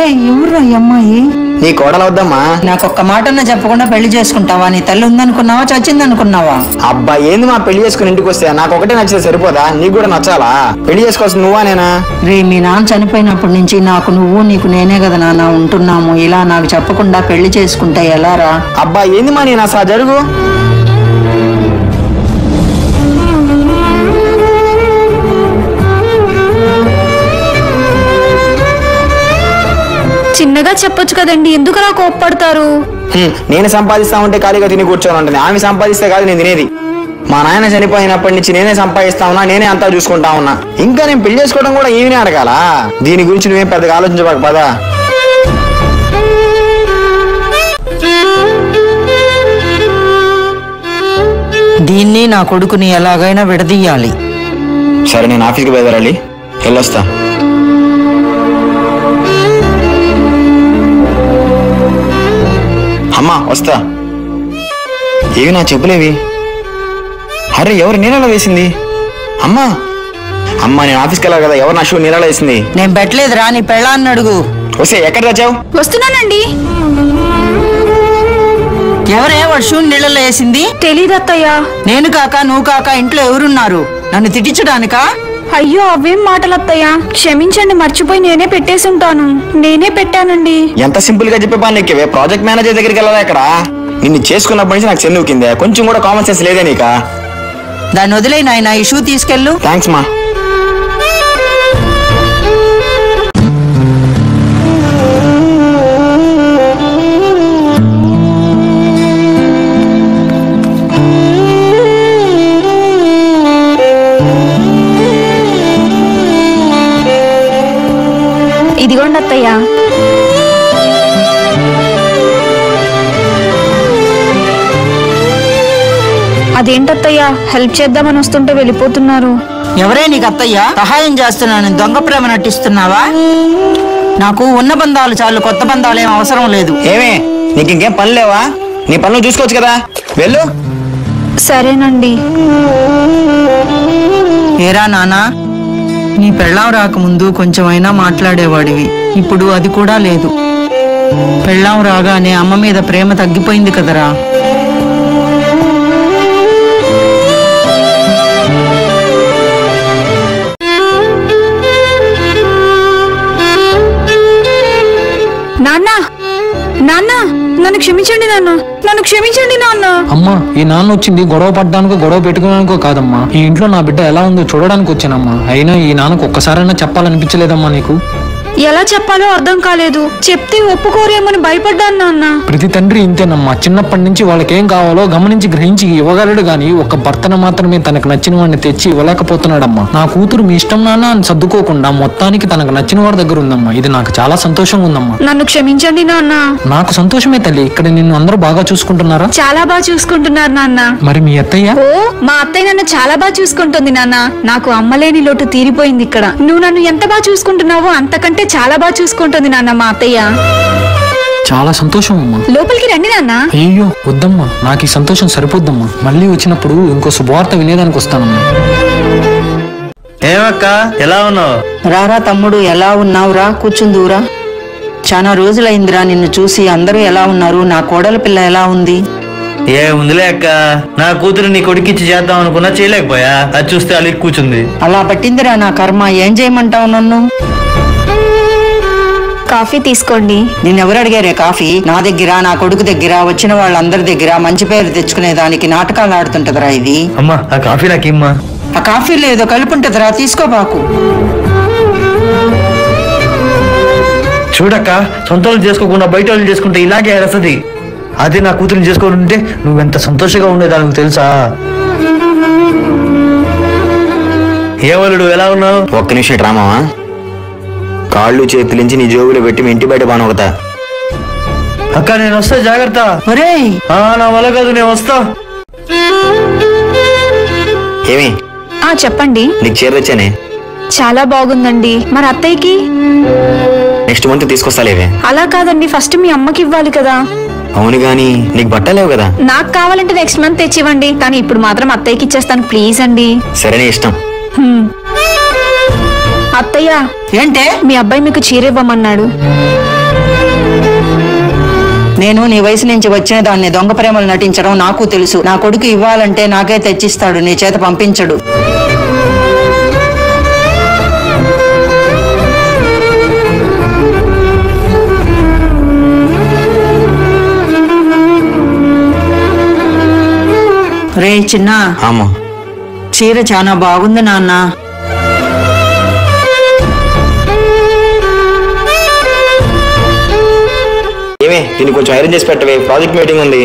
రే ఎవరు ఈ అమ్మాయి? నీ కోడలు వద్దమ్మా. నాకొక్క మాటన్నా చెప్పకుండా పెళ్లి చేసుకుంటావా? నీ తల్లి ఉందనుకున్నావా, చచ్చిందనుకున్నావా? అబ్బా ఏంది మా పెళ్లి చేసుకుని ఇంటికి వస్తే నాకు ఒకటే నచ్చితే సరిపోదా? నీకు కూడా నచ్చాలా? పెళ్లి చేసుకోవాల్సింది నువ్వా నేనా? రే మీ నాన్న చనిపోయినప్పటి నుంచి నాకు నువ్వు నీకు నేనే కదా నాన్న ఉంటున్నాము. ఇలా నాకు చెప్పకుండా పెళ్లి చేసుకుంటే ఎలా రా? అబ్బా ఏంది మా నేను అసలు జరుగు. చిన్నగా చెప్పొచ్చు కదండి, ఎందుకు అలా కోప్పడతారు? నేను సంపాదిస్తా ఉంటే ఖాళీగా తిని కూర్చొని ఉంటుంది. ఆమె సంపాదిస్తే కాదు నేను తినేది. మా నాయన చనిపోయినప్పటి నుంచి నేనే సంపాదిస్తా ఉన్నా, నేనే అంతా చూసుకుంటా ఉన్నా. ఇంకా నేను పెళ్లి చేసుకోవడం కూడా ఏమీ అడగాల? దీని గురించి నువ్వేం పెద్దగా ఆలోచించబాక పదా. దీన్ని నా కొడుకుని ఎలాగైనా విడదీయాలి. సరే నేను ఆఫీస్కి బయలుదేరాలి, వెళ్ళొస్తా. అమ్మా వస్తా. ఏవి నా చెప్పులేవి? అరే ఎవరు నీళ్ళలో వేసింది? అమ్మా అమ్మా నేను ఆఫీస్కి వెళ్ళాలి కదా, ఎవరు నా షూ నీళ్ళలో వేసింది? నేను పెట్టలేదురా, నీ పెళ్ళాన్ని అడుగు. వస్తే ఎక్కడ తెచ్చావు? వస్తున్నానండి. ఎవరే వాడు షూ నీళ్ళలో వేసింది? తెలీదు అత్తయ్య. నేను కాక నువ్వు కాక ఇంట్లో ఎవరున్నారు? నన్ను తిట్టించడానికా? అయ్యో అవేం మాటలు అత్తయ్య, క్షమించండి, మర్చిపోయి నేనే పెట్టేసి ఉంటాను. నేనే పెట్టానండి. ఎంత సింపుల్ గా చెప్పే పని ఎక్కేవే? ప్రాజెక్ట్ మేనేజర్ దగ్గరికి వెళ్ళాలా ఇక్కడ? నిన్ను చేసుకున్నప్పటి నుంచి నాకు చెందు కిందే, కొంచెం కూడా కామన్ సెన్స్ లేదే నీకా? దాన్ని వదిలే నాయన, ఈ షూ తీసుకెళ్ళు. థ్యాంక్స్ మా. ఇదిగోండి అత్తయ్య. అదేంటత్తయ్య, హెల్ప్ చేద్దామని వస్తుంటే వెళ్ళిపోతున్నారు? ఎవరే నీకు అత్తయ్య? సహాయం చేస్తున్నాను దొంగ ప్రేమ నటిస్తున్నావా? నాకు ఉన్న బంధాలు చాలు, కొత్త బంధాలు ఏం అవసరం లేదు. ఏమే నీకు ఇంకేం పని లేవా? నీ పనులు చూసుకోవచ్చు కదా, వెళ్ళు. సరేనండి. ఏరా నానా, నీ పెళ్ళాం రాకముందు కొంచెమైనా మాట్లాడేవాడివి, ఇప్పుడు అది కూడా లేదు. పెళ్ళాం రాగానే అమ్మ మీద ప్రేమ తగ్గిపోయింది కదరా. నాన్న, నాన్న, నన్ను క్షమించండి నాన్న, నన్ను క్షమించండి నాన్న. అమ్మా ఈ నాన్న వచ్చింది గొడవ పడ్డానికో గొడవ పెట్టుకోవడానికో కాదమ్మా. ఈ ఇంట్లో నా బిడ్డ ఎలా ఉందో చూడడానికి వచ్చానమ్మా. అయినా ఈ నాన్నకు ఒక్కసారైనా చెప్పాలనిపించలేదమ్మా నీకు? ఎలా చెప్పాలో అర్థం కాలేదు. చెప్తే ఒప్పుకోరేమని భయపడ్డాను నాన్న. ప్రతి తండ్రి ఇంతేనమ్మా. చిన్నప్పటి నుంచి వాళ్ళకేం కావాలో గమనించి గ్రహించి ఇవ్వగలడు గాని ఒక భర్తను మాత్రమే తనకు నచ్చిన వాడిని తెచ్చి ఇవ్వలేకపోతున్నాడమ్మా. నా కూతురు మీ ఇష్టం నాన్న అని సర్దుకోకుండా మొత్తానికి తనకు నచ్చిన వాడి దగ్గర ఉందమ్మా. ఇది నాకు చాలా సంతోషంగా ఉందమ్మా. నన్ను క్షమించండి నాన్న. నాకు సంతోషమే తల్లి. ఇక్కడ నిన్ను అందరూ బాగా చూసుకుంటున్నారా? చాలా బాగా చూసుకుంటున్నారు నాన్న. మరి మీ అత్తయ్య? ఓ మా అత్తయ్య నన్ను చాలా బాగా చూసుకుంటుంది నాన్న. నాకు అమ్మలేని లోటు తీరిపోయింది ఇక్కడ. నువ్వు నన్ను ఎంత బాగా చూసుకుంటున్నావో అంతకంటే చాలా బాగా చూసుకుంటుంది నాన్న మా అత్తయ్య. చాలా సంతోషం అమ్మా. లోపలికి రండి నాన్న. అయ్యో వద్దమ్మా, నాకు ఈ సంతోషం సరిపోద్దమ్మా. మళ్ళీ వచ్చినప్పుడు ఇంకో శుభవార్త వినేదానికి వస్తానమ్మా. ఏమక్క ఎలా ఉన్నావు? రారా తమ్ముడు, ఎలా ఉన్నావురా? కూర్చుందూరా. చాలా రోజులైందిరా నిన్ను చూసి. అందరూ ఎలా ఉన్నారు? నా కోడల పిల్ల ఎలా ఉంది? ఏ ఉందిలే అక్క, నా కూతురు నీ కొడుకిచ్చి చేద్దాం అనుకున్నా చేయలేకపోయా. అది చూస్తే అలిగి కూర్చుంది. అలా పట్టిందిరా నా కర్మ. ఏం చేయమంటావు నన్ను? కాఫీ తీసుకోండి. నిన్నెవరు అడిగారే కాఫీ? నా దగ్గర, నా కొడుకు దగ్గర, వచ్చిన వాళ్ళందరి దగ్గర మంచి పేరు తెచ్చుకునే దానికి నాటకాలు ఆడుతుంటదిరా ఇది. అమ్మా ఆ కాఫీ నాకేమ్మా? ఆ కాఫీలో ఏదో కలుపుంటదిరా, తీసుకోబాకు. చూడక్క, సొంత వాళ్ళు చేసుకోకుండా బయట వాళ్ళు చేసుకుంటే ఇలాగే అరసది. అదే నా కూతురుని చేసుకోవాలంటే నువ్వెంత సంతోషంగా ఉండేదానికి తెలుసా? ఏమలుడు ఎలా ఉన్నావు? ఒక్క నిమిషం డ్రామావా? కాళ్ళు చేతులించి నీ జోబులు పెట్టి మీ ఇంటి బయట బానొకతా. అక్క నేను వస్తా, జాగ్రత్త. ఒరేయ్ నా వల్ల కాదు, నేను వస్తా. ఏమి చెప్పండి. నీకు చీర తెచ్చానే. చాలా బాగుందండి. మరి అత్తయ్యకి? నెక్స్ట్ మంత్ తీసుకొస్తాలేవే. అలా కాదండి, ఫస్ట్ మీ అమ్మకి ఇవ్వాలి కదా. అవును గాని నీకు బట్టలేవు కదా. నాకు కావాలంటే నెక్స్ట్ మంత్ తెచ్చివ్వండి, కానీ ఇప్పుడు మాత్రం అత్తయ్యకి ఇచ్చేస్తాను ప్లీజ్ అండి. సరేనే ఇష్టం. అత్తయ్య ఏంటే? మీ అబ్బాయి మీకు చీర ఇవ్వమన్నాడు. నేను నీ వయసు నుంచి వచ్చిన దాన్ని దొంగ ప్రేమలు నటించడం నాకు తెలుసు. నా కొడుకు ఇవ్వాలంటే నాకే తెచ్చిస్తాడు, నీ చేత పంపించడు. రే చిన్న, అమ్మా చీర చాలా బాగుంది నాన్న. ఏమే దీన్ని కొంచెం ఐరన్ చేసి పెట్టవే, ప్రాజెక్ట్ మీటింగ్ ఉంది.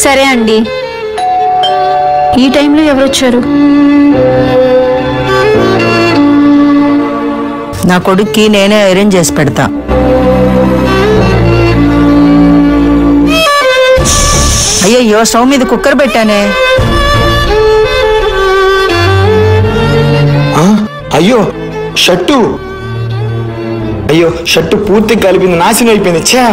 సరే అండి. ఈ టైంలో ఎవరొచ్చారు? నా కొడుక్కి నేనే ఐరన్ చేసి పెడతా. అయ్యయ్యో, స్టవ్ మీద కుక్కర్ పెట్టానే. అయ్యో షట్టు, అయ్యో షట్టు పూర్తిగా కాలిపోయింది, నాశనం అయిపోయింది. ఛా,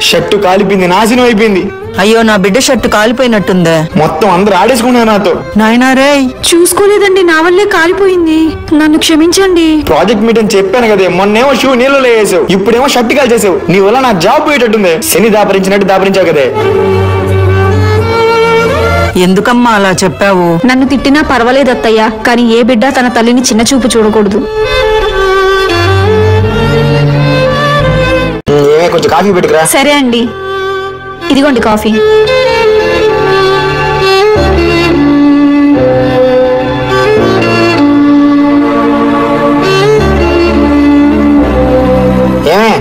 షట్టు కాలిపోయింది, నాశనం అయిపోయింది. అయ్యో, నా బిడ్డ షర్టు కాలిపోయినట్టుందే. మొత్తం అందరూ ఆడేసుకున్నారు నాతో. నాయనా రే, చూసుకోలేదండి, నా వల్లే కాలిపోయింది, నన్ను క్షమించండి. ప్రాజెక్ట్ మీటింగ్ చెప్పాను కదే, మొన్నేమో షూ నీళ్ళలో వేసావు, ఇప్పుడేమో షర్ట్ కాల్ చేసావు. నీ వల్ల నా జాబ్ పోయేటట్టుంది. శని దాపరించినట్టు దాపరించావు కదే. ఎందుకమ్మా అలా చెప్పావు? నన్ను తిట్టినా పర్వాలేదు అత్తయ్య, కానీ ఏ బిడ్డ తన తల్లిని చిన్న చూపు చూడకూడదు. ఏమే కొంచెం కాఫీ పెట్టుకురా. సరే అండి, ఇదిగోండి కాఫీ. ఏమే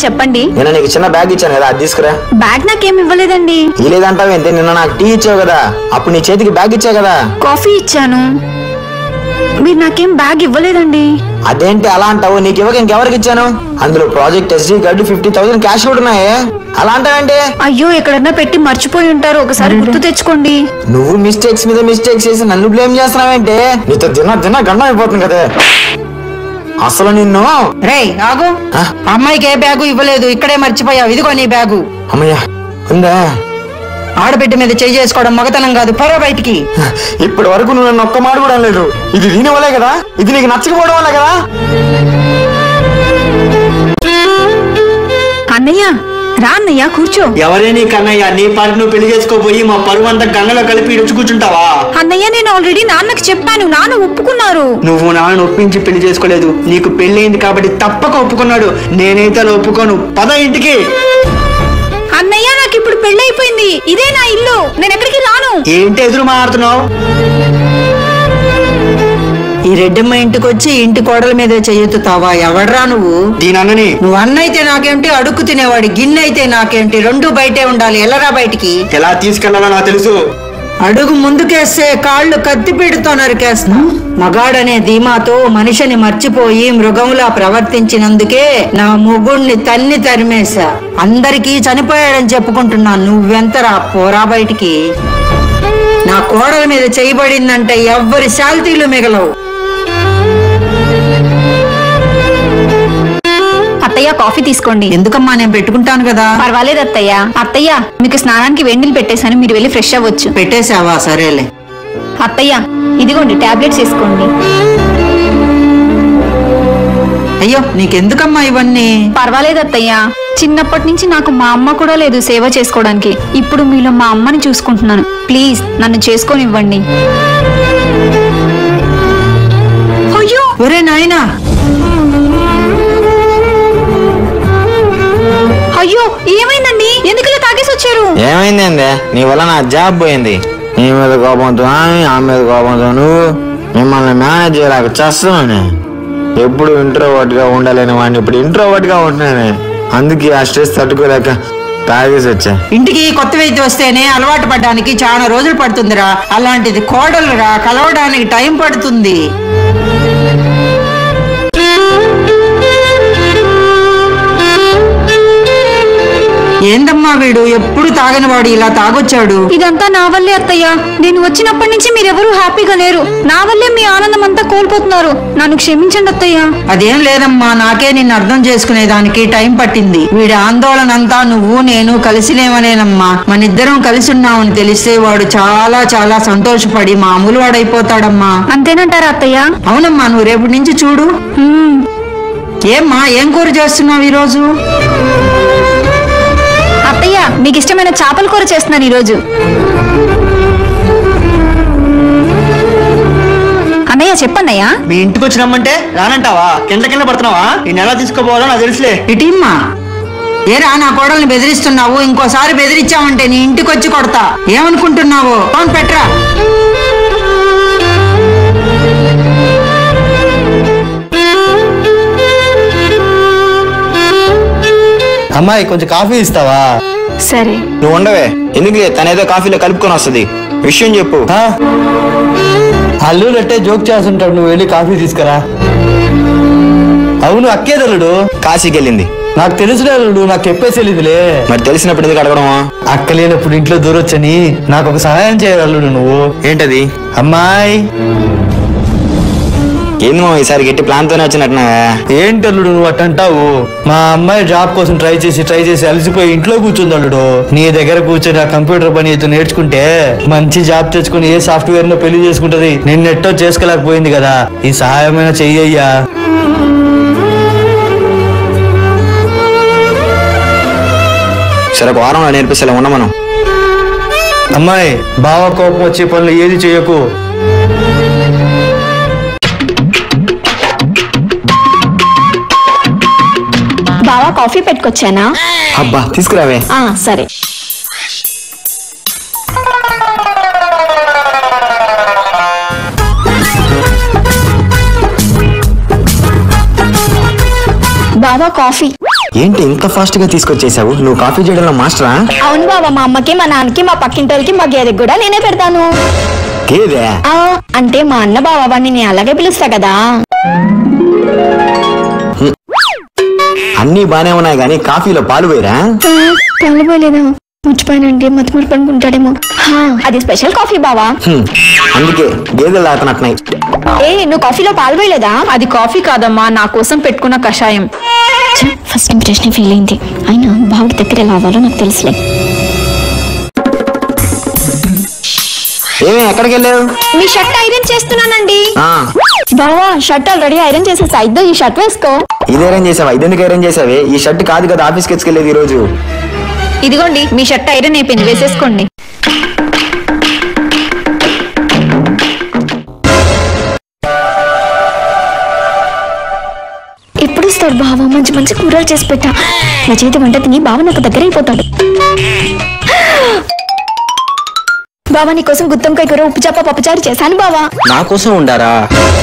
చెప్పండి. నిన్న నీకు చిన్న బ్యాగ్ ఇచ్చాను కదా, అది తీసుకురా. బ్యాగ్ నాకేం ఇవ్వలేదండి. ఇలేదంటావు ఏంటి? నిన్న నాకు టీ ఇచ్చావు కదా, అప్పుడు నీ చేతికి బ్యాగ్ ఇచ్చావు కదా. కాఫీ ఇచ్చాను, మీరు నాకేం బ్యాగ్ ఇవ్వలేదండి. అదేంటి అలా అంటావు? నీకు ఇవ్వక ఇంకెవరికి ఇచ్చాను? అందులో ప్రాజెక్ట్ ఎస్డీ కార్డు 50,000 క్యాష్ కూడా ఉన్నాయే, అలా అంటావేంటి? అయ్యో, ఎక్కడన్నా పెట్టి మర్చిపోయి ఉంటారు, ఒకసారి గుర్తు తెచ్చుకోండి. నువ్వు మిస్టేక్స్ మీద మిస్టేక్స్ చేసి నన్ను బ్లేమ్ చేస్తున్నావేంటే? నీతో దిన గండం అయిపోతుంది కదా అసలు నిన్ను. రేయ్ ఆగు, అమ్మాయికి ఏ బ్యాగు ఇవ్వలేదు, ఇక్కడే మర్చిపోయావు. ఇదిగో నీ బ్యాగు. అమ్మయ్యా, ఉందా? ఆడబిడ్డ మీద చేయి చేసుకోవడం మగతనం కాదు, పరా బయటికి. ఇప్పటి వరకు నువ్వు నన్ను ఒక్క మాట కూడా లేదు. ఇది దీని వల్లే కదా, ఇది నీకు నచ్చకపోవడం వల్లే కదా. అన్నయ్య రా, అన్నయ్య కూర్చో. ఎవరే నీ కన్నయ్య? నీ పాటి నువ్వు పెళ్లి చేసుకోపోయి మా పరువు అంతా గంగలో కలిపి ఇడుచు కూర్చుంటావా? అన్నయ్య, నేను ఆల్రెడీ నాన్నకి చెప్పాను, నాన్న ఒప్పుకున్నారు. నువ్వు నాన్న ఒప్పించి పెళ్లి చేసుకోలేదు, నీకు పెళ్లి కాబట్టి తప్పక ఒప్పుకున్నాడు. నేనైతే అలా ఒప్పుకోను. పద ఇంటికి. అన్నయ్య, నాకు ఇప్పుడు పెళ్లి అయిపోయింది, ఇదే నా ఇల్లు, నేను ఎక్కడికి రాను. ఏంటి ఎదురు మాట్లాడుతున్నావు? ఈ రెడ్డమ్మ ఇంటికి వచ్చి ఇంటి కోడల మీద చెయ్యెత్తుతావా? ఎవడ్రా నువ్వు? దీని అన్నని. నువ్వు అన్నైతే నాకేమిటి, అడుక్కు తినేవాడి గిన్నె అయితే నాకేమిటి, రెండు బయటే ఉండాలి. ఎల్లరా బయటికి. ఎలా తీసుకెళ్లాలో నాకు తెలుసు. అడుగు ముందుకేస్తే కాళ్ళు కత్తిపీడుతో నరికేస్తా. మగాడనే ధీమాతో మనిషిని మర్చిపోయి మృగంలా ప్రవర్తించినందుకే నా మొగుణ్ణి తన్ని తరిమేశా. అందరికీ చనిపోయాడని చెప్పుకుంటున్నాను, నువ్వెంతరా? పోరా బయటికి. నా కోడల మీద చేయబడిందంటే ఎవ్వరి శాల్తీలు మిగలవు. అత్తయ్య, కాఫీ తీసుకోండి. ఎందుకమ్మా, నేను పెట్టుకుంటాను కదా. పర్వాలేదు అత్తయ్య. అత్తయ్య, మీకు స్నానానికి వెన్నీళ్ళు పెట్టేశాను, మీరు వెళ్ళి ఫ్రెష్ అవ్వచ్చు. పెట్టేశావా? సరేలే. అత్తయ్య, ఇదిగోండి టాబ్లెట్స్ వేసుకోండి. అయ్యో, నీకెందుకమ్మా ఇవన్నీ? పర్వాలేదు అత్తయ్య, చిన్నప్పటి నుంచి నాకు మా అమ్మ కూడా లేదు సేవ చేసుకోవడానికి. ఇప్పుడు మీలో మా అమ్మని చూసుకుంటున్నాను, ప్లీజ్ నన్ను చేసుకోనివ్వండి. అయ్యో, ఒరే నాయనా, అయ్యో, ఏమైందండి? ఎందుకు ఇలా తాగేసి వచ్చారు? ఏమైందండి? నీ వల్ల నా జాబ్ పోయింది. నీ మీద కోపంతో ఆ మీద కోపంతో నువ్వు మిమ్మల్ని మేనేజ్ చేయలేక చేస్తున్నాను. ఎప్పుడు ఇంట్రోవర్ట్ గా ఉండాలని వాడిని ఇప్పుడు ఇంట్రోవర్ట్ గా ఉంటున్నాను. అందుకే ఆ స్ట్రెస్ తట్టుకోలేక తాగేసి వచ్చా. ఇంటికి కొత్త వ్యక్తి వస్తేనే అలవాటు పడడానికి చాలా రోజులు పడుతుందిరా. అలాంటిది కోడలురా, కలవడానికి టైం పడుతుంది. ఏందమ్మా వీడు ఎప్పుడు తాగని వాడు ఇలా తాగొచ్చాడు? ఇదంతా నా వల్లే అత్తయ్య, నేను వచ్చినప్పటి నుంచి మీరెవరూ హ్యాపీగా లేరు, నా వల్లే మీ ఆనందం అంతా కోల్పోతున్నారు, నన్ను క్షమించండి అత్తయ్య. అదేం లేదమ్మా, నాకే నిన్ను అర్థం చేసుకునేదానికి టైం పట్టింది. వీడి ఆందోళన అంతా నువ్వు నేను కలిసిలేమనేనమ్మా. మనిద్దరం కలిసి ఉన్నామని తెలిస్తే వాడు చాలా చాలా సంతోషపడి మామూలు వాడైపోతాడమ్మా. అంతేనంటారా అత్తయ్య? అవునమ్మా, నువ్వు రేపటి నుంచి చూడు. ఏమ్మా, ఏం కూర చేస్తున్నావు ఈరోజు? అన్నయ్య మీకు ఇష్టమైన చేపల కూర చేస్తున్నాను ఈరోజు. అన్నయ్య చెప్పన్నయ్య. మీ ఇంటికి వచ్చి రమ్మంటే రానంటావా? కింద పడుతున్నావా? నేను ఎలా తీసుకోపోవాలో నాకు తెలుసులే. ఇటీమ్మా ఏరా నా కోడల్ని బెదిరిస్తున్నావు? ఇంకోసారి బెదిరించావంటే నీ ఇంటికి వచ్చి కొడతా. ఏమనుకుంటున్నావు? అవును పెట్రా. అమ్మాయి కొంచెం కాఫీ ఇస్తావా? సరే. నువ్వు ఉండవే, ఎందుకులే, తనేదో కాఫీలో కలుపుకొని వస్తుంది. విషయం చెప్పు. అల్లుడు అంటే జోక్ చేస్తుంటాడు, నువ్వు వెళ్ళి కాఫీ తీసుకురా. అవును అక్కేదల్లుడు కాశీకి వెళ్ళింది. నాకు తెలుసులే అల్లుడు, నాకు చెప్పేసి వెళ్ళిదిలే. మరి తెలిసినప్పుడు ఎందుకు అడగడమా? అక్క లేనప్పుడు ఇంట్లో దూరొచ్చని నాకు ఒక సహాయం చేయాలి అల్లుడు నువ్వు. ఏంటది? అమ్మాయి ఏంది మామ ఈసారి గట్టి ప్లాన్ తోనే వచ్చినట్టున్నా? ఏంటి అల్లుడు నువ్వు అట్టంటావు? మా అమ్మాయి జాబ్ కోసం ట్రై చేసి అలసిపోయి ఇంట్లో కూర్చుంది అల్లుడు. నీ దగ్గర కూర్చొని ఆ కంప్యూటర్ పని అయితే నేర్చుకుంటే మంచి జాబ్ తెచ్చుకుని ఏ సాఫ్ట్వేర్ లో పెళ్లి చేసుకుంటది. నేను నెట్టో చేసుకోలేకపోయింది కదా, ఈ సహాయమైనా చెయ్యయ్యా. సరే ఒక వారంలో నేర్పిస్తలే, ఉన్నా మనం. అమ్మాయి బావ కోపం వచ్చే పనులు ఏది చేయకు. బావా కాఫీ పెట్టుకొచ్చానా? అబ్బా తీసుకురావే. సరే. బావా కాఫీ. ఏంటి ఇంత ఫాస్ట్ గా తీసుకొచ్చేసావు? నువ్వు కాఫీ చేయడంలో మాస్టరా? అవును బావా, మా అమ్మకి మా నాన్నకి మా పక్కింటోళ్ళకి మా గేదెకి కూడా నేనే పెడతాను. గేదె? అంటే మా అన్న బావా వాడిని నేను అలాగే పిలుస్తా కదా. అన్ని బానే ఉన్నాయి గానీ కాఫీలో పాలు పోయిరా? పాలు పోయలేదా? మర్చిపోయానంటే మతిమూర్పు అనుకుంటాడేమో. అది స్పెషల్ కాఫీ బావా. అందుకే గేదెలు తాతనట్టున్నాయి. నువ్వు కాఫీలో పాలు పోయలేదా? అది కాఫీ కాదమ్మా, నా కోసం పెట్టుకున్న కషాయం. ఫస్ట్ ఇంప్రెషన్ ఫీల్ అయింది. అయినా బావుకి దగ్గర ఎలా అవ్వాలో నాకు తెలుసులే. ఏమే ఎక్కడికి వెళ్ళావు? మీ షర్ట్ ఐరన్ చేస్తున్నానండి. బావా షర్ట్ ఆల్రెడీ ఐరన్ చేసేసా, ఇద్దో ఈ షర్ట్ వేసుకో. ఇది ఐరన్ చేసావా? ఇదెందుకు ఐరన్ చేసావే? ఈ షర్ట్ కాదు కదా ఆఫీస్కి ఎత్తుకెళ్ళేది ఈ రోజు. ఇదిగోండి మీ షర్ట్ ఐరన్ అయిపోయింది, వేసేసుకోండి. ఎప్పుడు ఇస్తాడు బావ? మంచి మంచి కూరలు చేసి పెట్టా. నా చేతి వంట తిని బావ నాకు దగ్గర అయిపోతాడు. బావా నీ కోసం గుత్తంకాయ కూర, ఉప్పు చేప, పప్పుచారు చేశాను బావా. నా కోసం ఉండారా?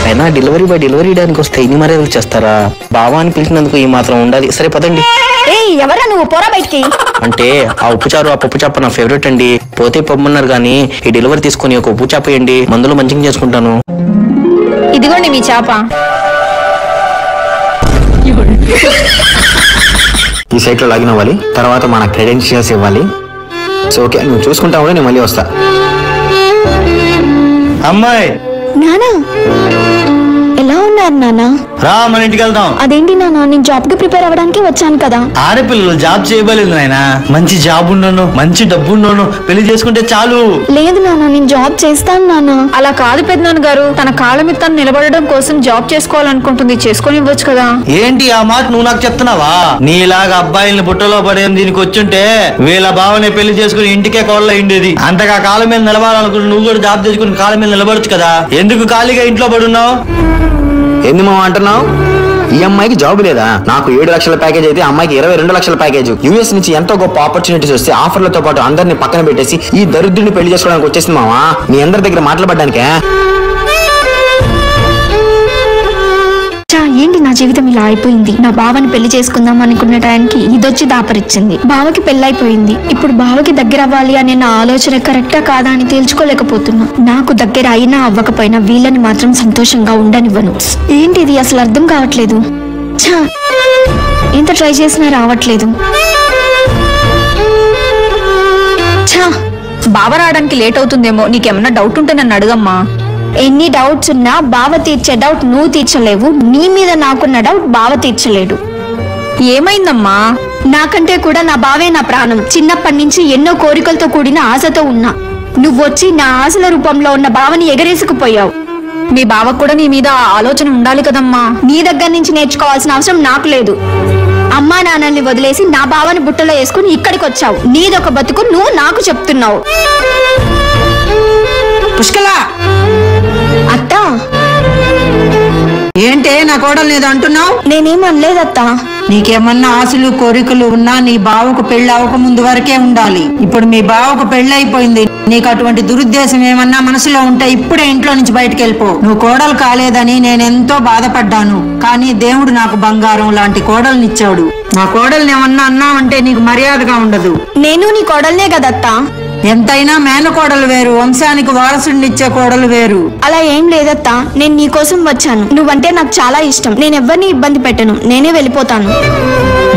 అయినా డెలివరీ బాయ్ డెలివరీ చేయడానికి వస్తే ఇన్ని మర్యాదలు చేస్తారా? బావా అని పిలిచినందుకు ఈ మాత్రం ఉండాలి. సరే పదండి. ఎవరా నువ్వు? పోరా బయటికి. అంటే ఆ ఉప్పుచారు ఆ పప్పు చేప నా ఫేవరెట్ అండి. పోతే పొమ్మన్నారు గానీ ఈ డెలివరీ తీసుకుని ఒక ఉప్పు చేప వేయండి, మందులో మంచిగా చేసుకుంటాను. ఇదిగోండి మీ చేప. ఈ సైట్ లో లాగిన్ అవ్వాలి, తర్వాత మన క్రెడెన్షియల్స్ ఇవ్వాలి. సో ఓకే, నువ్వు చూసుకుంటావు, నేను మళ్ళీ వస్తా. అమ్మాయి నానా ఎలా ఉన్నారు నానా? రా మన ఇంటికి వెళ్దాం. అదేంటి నానా, నేను జాబ్ కి ప్రిపేర్ అవ్వడానికి వచ్చాను కదా. ఆడపిల్లలు జాబ్ చేయబలేదు నాయన. మంచి జాబ్ ఉన్నాను, మంచి డబ్బు ఉన్నాను, పెళ్లి చేసుకుంటే చాలు. లేదు నానా, నేను జాబ్ చేస్తాను నానా. అలా కాదు పెద్దనాన్న గారు, తన కాళ్ళ మీద తను నిలబడడం కోసం జాబ్ చేసుకోవాలనుకుంటుంది, చేసుకొని ఇవ్వచ్చు కదా. ఏంటి ఆ మాట నువ్వు నాకు చెప్తున్నావా? నీలాగా అబ్బాయిల్ని బుట్టలో పడేం దీనికి వచ్చుంటే వీళ్ళ బావనే పెళ్లి చేసుకుని ఇంటికే కోళ్ళ ఉండేది. అంతగా కాళ్ళ మీద నిలబడాలనుకుంటే నువ్వు కూడా జాబ్ చేసుకుని కాళ్ళ మీద నిలబడచ్చు కదా. ఎందుకు ఖాళీగా ఇంట్లో పడున్నావు? ఏంది మామ అంటున్నావు? ఈ అమ్మాయికి జాబ్ లేదా? నాకు 7 లక్షల ప్యాకేజ్ అయితే అమ్మాయికి 22 లక్షల ప్యాకేజ్. యూఎస్ నుంచి ఎంతో గొప్ప ఆపర్చునిటీస్ వస్తే ఆఫర్లతో పాటు అందరిని పక్కన పెట్టేసి ఈ దరిద్రుడిని పెళ్లి చేసుకోవడానికి వచ్చేసింది మావా. మీ అందరి దగ్గర మాట్లాడడానికే. ఏంటి నా జీవితం ఇలా అయిపోయింది? నా బావని పెళ్లి చేసుకుందాం అనుకున్న టైంకి ఇదొచ్చి దాపరిచ్చింది. బావకి పెళ్ళైపోయింది. ఇప్పుడు బావకి దగ్గర అవ్వాలి అనే నా ఆలోచన కరెక్టా కాదా అని తేల్చుకోలేకపోతున్నా. నాకు దగ్గర అయినా అవ్వకపోయినా వీళ్ళని మాత్రం సంతోషంగా ఉండనివ్వను. ఏంటి ఇది అసలు అర్థం కావట్లేదు. ఎంత ట్రై చేసినా రావట్లేదు. బావ రావడానికి లేట్ అవుతుందేమో, నీకేమన్నా డౌట్ ఉంటే నన్ను అడుగమ్మా. ఎన్ని డౌట్స్ ఉన్నా బావ తీర్చే డౌట్ నువ్వు తీర్చలేవు. నీ మీద నాకున్న డౌట్ బావ తీర్చలేడు. ఏమైందమ్మా? నాకంటే కూడా నా బావే నా ప్రాణం. చిన్నప్పటి నుంచి ఎన్నో కోరికలతో కూడిన ఆశతో ఉన్నా. నువ్వొచ్చి నా ఆశల రూపంలో ఉన్న బావని ఎగరేసుకుపోయావు. మీ బావకు కూడా నీ మీద ఆలోచన ఉండాలి కదమ్మా. నీ దగ్గర నుంచి నేర్చుకోవాల్సిన అవసరం నాకు లేదు. అమ్మా నాన్నల్ని వదిలేసి నా బావని బుట్టలో వేసుకుని ఇక్కడికి వచ్చావు. నీదొక బతుకు నువ్వు నాకు చెప్తున్నావు. పుష్కల, అత్త ఏంటే నా కోడలు ఏదో అంటున్నావు? నేనేం అనలేదత్తా. నీకేమన్నా ఆశలు కోరికలు ఉన్నా నీ బావకు పెళ్లి అవ్వక ముందు వరకే ఉండాలి. ఇప్పుడు మీ బావకు పెళ్లి అయిపోయింది. నీకు అటువంటి దురుద్దేశం ఏమన్నా మనసులో ఉంటే ఇప్పుడే ఇంట్లో నుంచి బయటకు వెళ్ళిపో. నువ్వు కోడలు కాలేదని నేనెంతో బాధపడ్డాను, కానీ దేవుడు నాకు బంగారం లాంటి కోడల్నిచ్చాడు. నా కోడల్ని ఏమన్నా అన్నావంటే నీకు మర్యాదగా ఉండదు. నేను నీ కోడల్నే కదత్తా. ఎంతైనా మేనకోడలు వేరు, వంశానికి వారసుడినిచ్చే కోడలు వేరు. అలా ఏం లేదత్తా. నేను నీ కోసం వచ్చాను. నువ్వంటే నాకు చాలా ఇష్టం. నేను ఎవరిని ఇబ్బంది పెట్టను. నేనే వెళ్ళిపోతాను.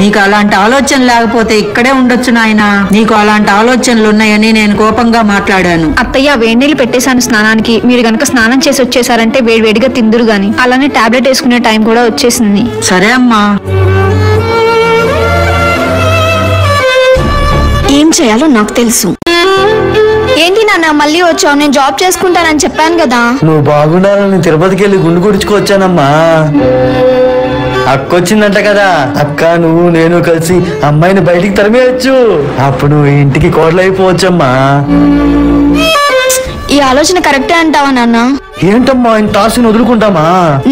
నీకు అలాంటి ఆలోచన లేకపోతే ఇక్కడే ఉండొచ్చు నాయనా. నీకు అలాంటి ఆలోచనలు ఉన్నాయని నేను కోపంగా మాట్లాడాను. అత్తయ్య, వేడినీళ్ళు పెట్టేశాను స్నానానికి. మీరు గనక స్నానం చేసి వచ్చేసారంటే వేడివేడిగా తిందురు గాని. అలానే టాబ్లెట్ వేసుకునే టైం కూడా వచ్చేసింది. సరే అమ్మా. ఏం చేయాలో నాకు తెలుసు. ఏంటి నాన్న మళ్ళీ వచ్చావు? నేను జాబ్ చేసుకుంటానని చెప్పాను కదా. నువ్వు బాగుండాలని తిరుపతికి వెళ్ళి గుండు కొడుచుకొచ్చానమ్మా. అక్క వచ్చిందంట కదా. అక్క, నువ్వు నేను కలిసి అమ్మాయిని బయటికి తరిమేయచ్చు. అప్పుడు ఇంటికి కోడలైపోవచ్చమ్మా. ఈ ఆలోచన కరెక్టే అంటావా నాన్న? ఏంటమ్మా ఇంత ఆస్తిని వదులుకుంటామా?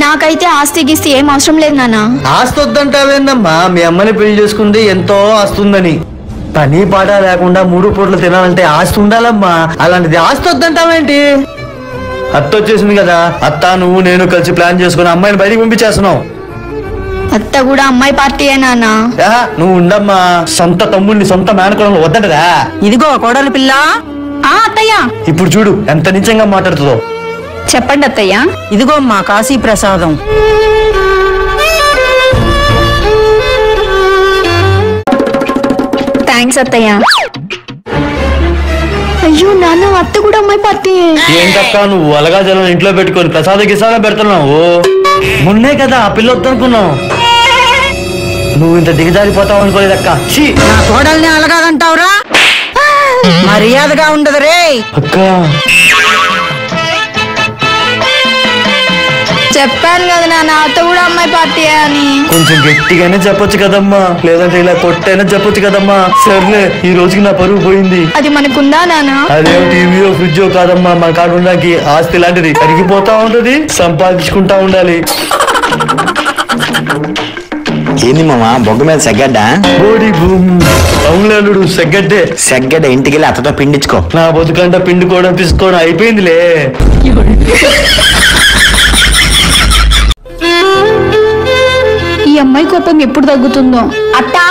నాకైతే ఆస్తి గీస్తి ఏం అవసరం లేదు నాన్న. ఆస్తి వద్దంటావేందమ్మా? మీ అమ్మని పెళ్లి చేసుకుంది ఎంతో ఆస్తుందని. పని పాట లేకుండా 3 పూటలు తినాలంటే ఆస్తి ఉండాలమ్మా. అలాంటిది ఆస్తి వద్దంటావేంటి? అత్త వచ్చేసింది కదా. అత్త, నువ్వు నేను కలిసి ప్లాన్ చేసుకుని అమ్మాయిని బయటికి పంపించేస్తున్నావు. అత్త కూడా అమ్మాయి పార్టీయే నాన్న. నువ్వు ఉండమ్మా. సొంత తమ్ముడిని సొంత మేనకోడలు వద్దంటదా? ఇదిగో కోడలు పిల్ల. అత్తయ్య, ఇప్పుడు చూడు ఎంత నిజంగా మాట్లాడుతుందో. చెప్పండి అత్తయ్య. ఇదిగో అమ్మా కాశీ ప్రసాదం. థ్యాంక్స్ అత్తయ్య. అయ్యో నాన్న, అత్త కూడా అమ్మాయి పార్టీ. ఏంటక్క నువ్వు అలగా జలం ఇంట్లో పెట్టుకొని ప్రసాద గిసాగా పెడుతున్నావు? మొన్నే కదా ఆ పిల్ల వద్దనుకున్నావు. నువ్వు ఇంత దిగజారిపోతావు అనుకోలేదక్క. నా కోడల్ని అలగాదంటావురా? మర్యాదగా ఉండదు రే. అక్క, చెప్పాను కదా నాన్న, అత్త కూడా అమ్మాయి పార్టీ అని. కొంచెం గట్టిగానే చెప్పొచ్చు కదమ్మా, లేదంటే ఇలా కొట్టైనా చెప్పొచ్చు కదమ్మా. సర్లే, ఈ రోజుకి నా పరువు పోయింది. అది మనకుందా నాన్న? అదేం టీవీయో ఫ్రిడ్జో కాదమ్మా. మన కాడ ఉండడానికి ఆస్తి లాంటిది కరిగిపోతా ఉంటది, సంపాదించుకుంటా ఉండాలి. ఏంది మామా బొగ్గ మీద సెగ్గడ్డా? బోడి భూమి అవునులేడు. సెగ్గడ్డే. సెగ్గడ్డ ఇంటికి వెళ్ళి అత్తతో పిండించుకో. నా బతుకంట పిండుకోవడం పిసుకోవడం అయిపోయిందిలే. ఈ అమ్మాయి కోపం ఎప్పుడు తగ్గుతుందో. అత్తా,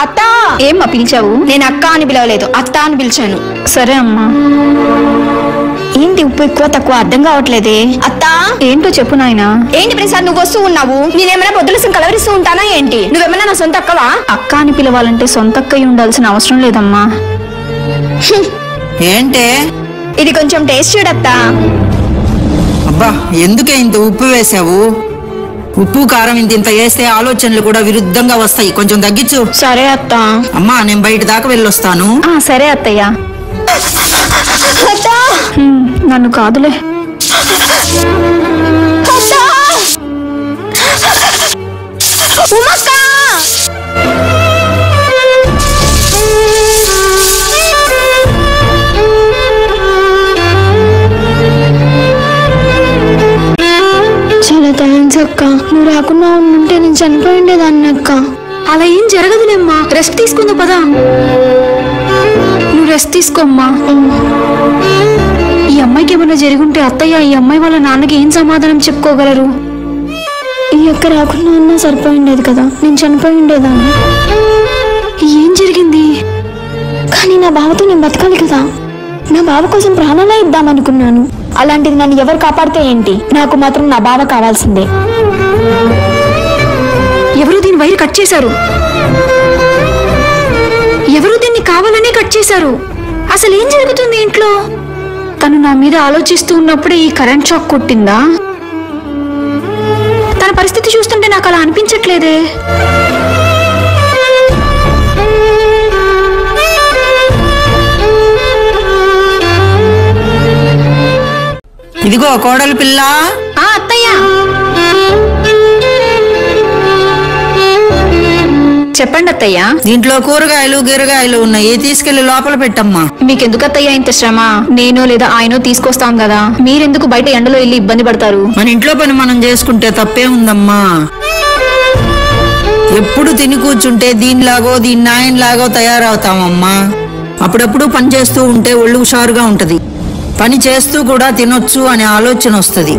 అత్తా. ఏమ్మా పిలిచావు? నేను అక్క అని పిలవలేదు, అత్త అని పిలిచాను. సరే అమ్మా. ఏంటి ఉప్పు ఎక్కువ తక్కువ అర్థం కావట్లేదే. అత్తా, ఏంటో చెప్పు నాయనా. ఏంటి ప్రసాద్ నువ్వు వస్తూ ఉన్నావు? నేనేమైనా పొద్దులసం కలవరిస్తూ ఉంటానా ఏంటి? నువ్వేమైనా నా సొంత అక్కవా? అక్క అని పిలవాలంటే సొంత అక్కయ్య ఉండాల్సిన అవసరం లేదమ్మా. ఏంటే? ఇది కొంచెం టేస్ట్ చూడత్తా. అబ్బా, ఎందుకే ఇంత ఉప్పు వేసావు? ఉప్పు కారం ఇంత వేస్తే ఆలోచనలు కూడా విరుద్ధంగా వస్తాయి. కొంచెం తగ్గించు. సరే అత్త. అమ్మా, నేను బయట దాకా వెళ్ళొస్తాను. సరే అత్తయ్య. నన్ను కాదులే. చాలా థ్యాంక్స్ అక్క. నువ్వు రాకుండా ఉంటే నేను చనిపోయి ఉండేదాన్ని అక్క. అలా ఏం జరగదులేమ్మా. రెస్ట్ తీసుకుందా పదా. నువ్వు రెస్ట్ తీసుకోమ్మా. ఈ అమ్మాయికి ఏమైనా జరుగుంటే అత్తయ్య ఈ అమ్మాయి వాళ్ళ నాన్నకి ఏం సమాధానం చెప్పుకోగలరు? ఈ అక్క రాకుండా ఉన్నా సరిపోయి ఉండేది కదా, నేను చనిపోయి ఉండేదాన్ని. ఏం జరిగింది? కానీ నా బావతో నేను బతకాలి కదా. నా బావ కోసం ప్రాణాలే ఇద్దామనుకున్నాను. అలాంటిది నన్ను ఎవరు కాపాడితే ఏంటి? నాకు మాత్రం నా బావ కావాల్సిందే. ఎవరు దీని వైర్ కట్ చేశారు? ఎవరు దీన్ని కావాలనే కట్ చేశారు? అసలు ఏం జరుగుతుంది ఇంట్లో? తను నా మీద ఆలోచిస్తూ ఉన్నప్పుడే ఈ కరెంట్ షాక్ కొట్టిందా? తన పరిస్థితి చూస్తుంటే నాకు అలా అనిపించట్లేదే. ఇదిగో కోడలి పిల్ల. అత్తయ్య చెప్పండి అత్తయ్య. దీంట్లో కూరగాయలు గిరగాయలు ఉన్నాయి, తీసుకెళ్లి లోపల పెట్టమ్మా. మీకెందుకు అత్తయ్య ఇంత శ్రమ? నేనో లేదా ఆయనో తీసుకొస్తాం కదా, మీరెందుకు బయట ఎండలో వెళ్ళి ఇబ్బంది పడతారు? మన ఇంట్లో పని మనం చేసుకుంటే తప్పే ఉందమ్మా. ఎప్పుడు తిని కూర్చుంటే దీనిలాగో దీని నాయనలాగో తయారవుతామమ్మా. అప్పుడప్పుడు పని చేస్తూ ఉంటే ఒళ్ళు హుషారుగా ఉంటది. పని చేస్తూ కూడా తినొచ్చు అనే ఆలోచన వస్తుంది.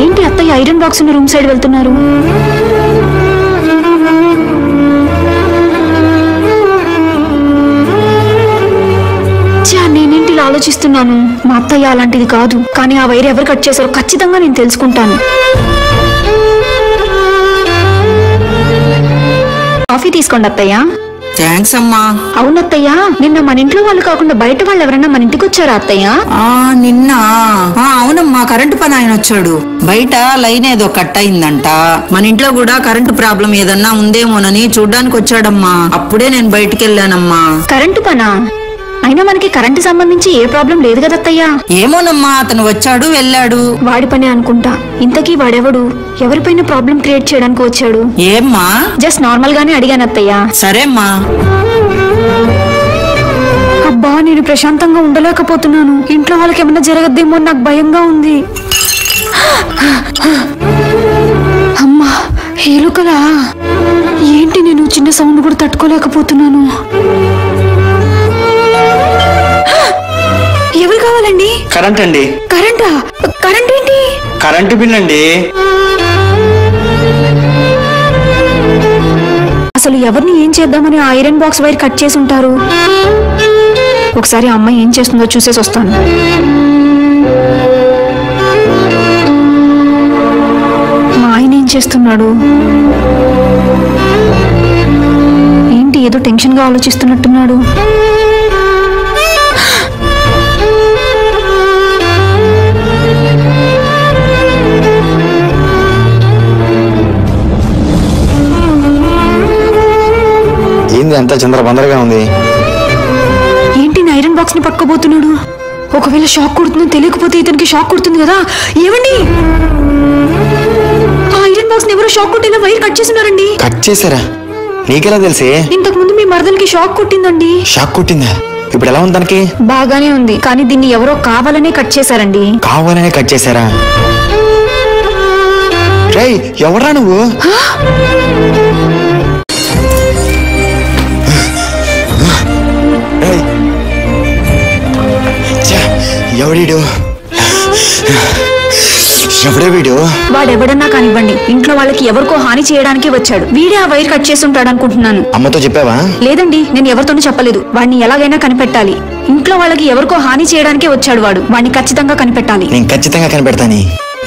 ఏంటి అత్తయ్య ఐరన్ బాక్స్ ఉన్న రూమ్ సైడ్ వెళ్తున్నారు? నేనేంటి ఇలా ఆలోచిస్తున్నాను? మా అత్తయ్య అలాంటిది కాదు, కానీ ఆ వైర్ ఎవరు కట్ చేశారో ఖచ్చితంగా నేను తెలుసుకుంటాను. కాఫీ తీసుకోండి అత్తయ్య. థ్యాంక్స్ అమ్మా. అవునత్తయ్య, నిన్న మన ఇంట్లో వాళ్ళు కాకుండా బయట వాళ్ళు ఎవరైనా మన ఇంటికి వచ్చారా అత్తయ్య? నిన్న అవునమ్మా, కరెంటు పని ఆయన వచ్చాడు. బయట లైన్ ఏదో కట్ అయిందంట. మన ఇంట్లో కూడా కరెంటు ప్రాబ్లం ఏదన్నా ఉందేమోనని చూడ్డానికి వచ్చాడమ్మా. అప్పుడే నేను బయటికి వెళ్ళానమ్మా. కరెంటు పనా? అయినా మనకి కరెంటు సంబంధించి ఏ ప్రాబ్లం లేదు కదా అత్తయ్య. ఏమోనమ్మా, అతను వచ్చాడు వెళ్ళాడు. వాడి పని అనుకుంటా. ఇంతకీ వాడెవడు? ఎవరిపైన ప్రాబ్లం క్రియేట్ చేయడానికి వచ్చాడు? ఏమ్మా? జస్ట్ నార్మల్ గానే అడిగాను అత్తయ్య. సరేమ్మా. అబ్బా, నేను ప్రశాంతంగా ఉండలేకపోతున్నాను. ఇంట్లో వాళ్ళకి ఏమన్నా జరగద్దేమో నాకు భయంగా ఉంది. అమ్మా, ఏలుకలా? ఏంటి, నేను చిన్న సౌండ్ కూడా తట్టుకోలేకపోతున్నాను. ఎవరు కావాలండి? కరెంట్ అండి. కరెంటా? కరెంట్ ఏంటి? కరెంటు బిల్ అండి. అసలు ఎవరిని ఏం చేద్దామని ఐరన్ బాక్స్ వైర్ కట్ చేసి ఉంటారు? ఒకసారి ఆ అమ్మాయి ఏం చేస్తుందో చూసేసి వస్తాను. మా ఆయన ఏం చేస్తున్నాడు? ఏంటి, ఏదో టెన్షన్ గా ఆలోచిస్తున్నట్టున్నాడు. ఏంది అంతా చంద్రబందరగా ఉంది? ఏంటి, ఐరన్ బాక్స్ ని పట్టుకోబోతున్నాడు? ఒకవేళ షాక్ కొడుతుందని తెలియకపోతే ఇతనికి షాక్ కొడుతుంది కదా. ఏమండి, ఆ ఐరన్ బాక్స్ ని ఎవరో షాక్ కొట్టేలా వైర్ కట్ చేస్తున్నారండి. కట్ చేశారా? నీకెలా తెలిసే? ఇంతకు ముందు మీ మరదలకి షాక్ కొట్టిందండి. షాక్ కొట్టిందా? ఇప్పుడు ఎలా ఉంది తనకి? బాగానే ఉంది, కానీ దీన్ని ఎవరో కావాలనే కట్ చేశారండి. కావాలనే కట్ చేశారా? రేయ్, ఎవరా నువ్వు? ఎవడీడు? ఎవడే వీడు? వాడెవడన్నా కానివ్వండి, ఇంట్లో వాళ్ళకి ఎవరికో హాని చేయడానికి వచ్చాడు. వీడే ఆ వైర్ కట్ చేసి ఉంటాడు అనుకుంటున్నాను. అమ్మతో చెప్పావా? లేదండి, నేను ఎవరితోనూ చెప్పలేదు. వాడిని ఎలాగైనా కనిపెట్టాలి. ఇంట్లో వాళ్ళకి ఎవరికో హాని చేయడానికే వచ్చాడు వాడు. వాడిని ఖచ్చితంగా కనిపెట్టాలి. నేను ఖచ్చితంగా కనిపెడతాని.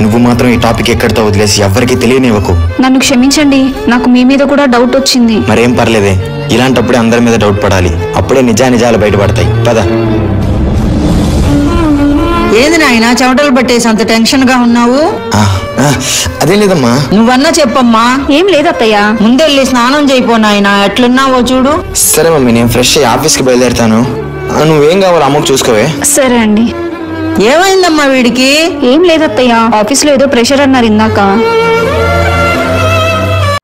నువ్వు మాత్రం ఈ టాపిక్ ఎక్కడితో వదిలేసి ఎవరికి తెలియనివ్వకు. నన్ను క్షమించండి, నాకు మీ మీద కూడా డౌట్ వచ్చింది. మరేం పర్లేదే, ఇలాంటప్పుడే అందరి మీద డౌట్ పడాలి. అప్పుడే నిజాలు బయటపడతాయి. పద. ఏది నాయనా చెమటలు పట్టేసి అంత టెన్షన్ గా ఉన్నావు? అదేం లేదమ్మా. నువ్వన్నా చెప్పమ్మా. ఏం లేదత్తయ్య. ముందెళ్ళి స్నానం చేయిపో నాయనా, ఎట్లున్నావో చూడు. సరే మమ్మీ, నేను ఫ్రెష్ అయ్యి ఆఫీస్కి బయలుదేరుతాను. నువ్వేం కావాలో అమ్మకు చూసుకోవే. సరే అండి. ఏమైందమ్మా వీడికి? ఏం లేదత్తయ్య, ఆఫీస్ లో ఏదో ప్రెషర్ అన్నారు ఇందాక.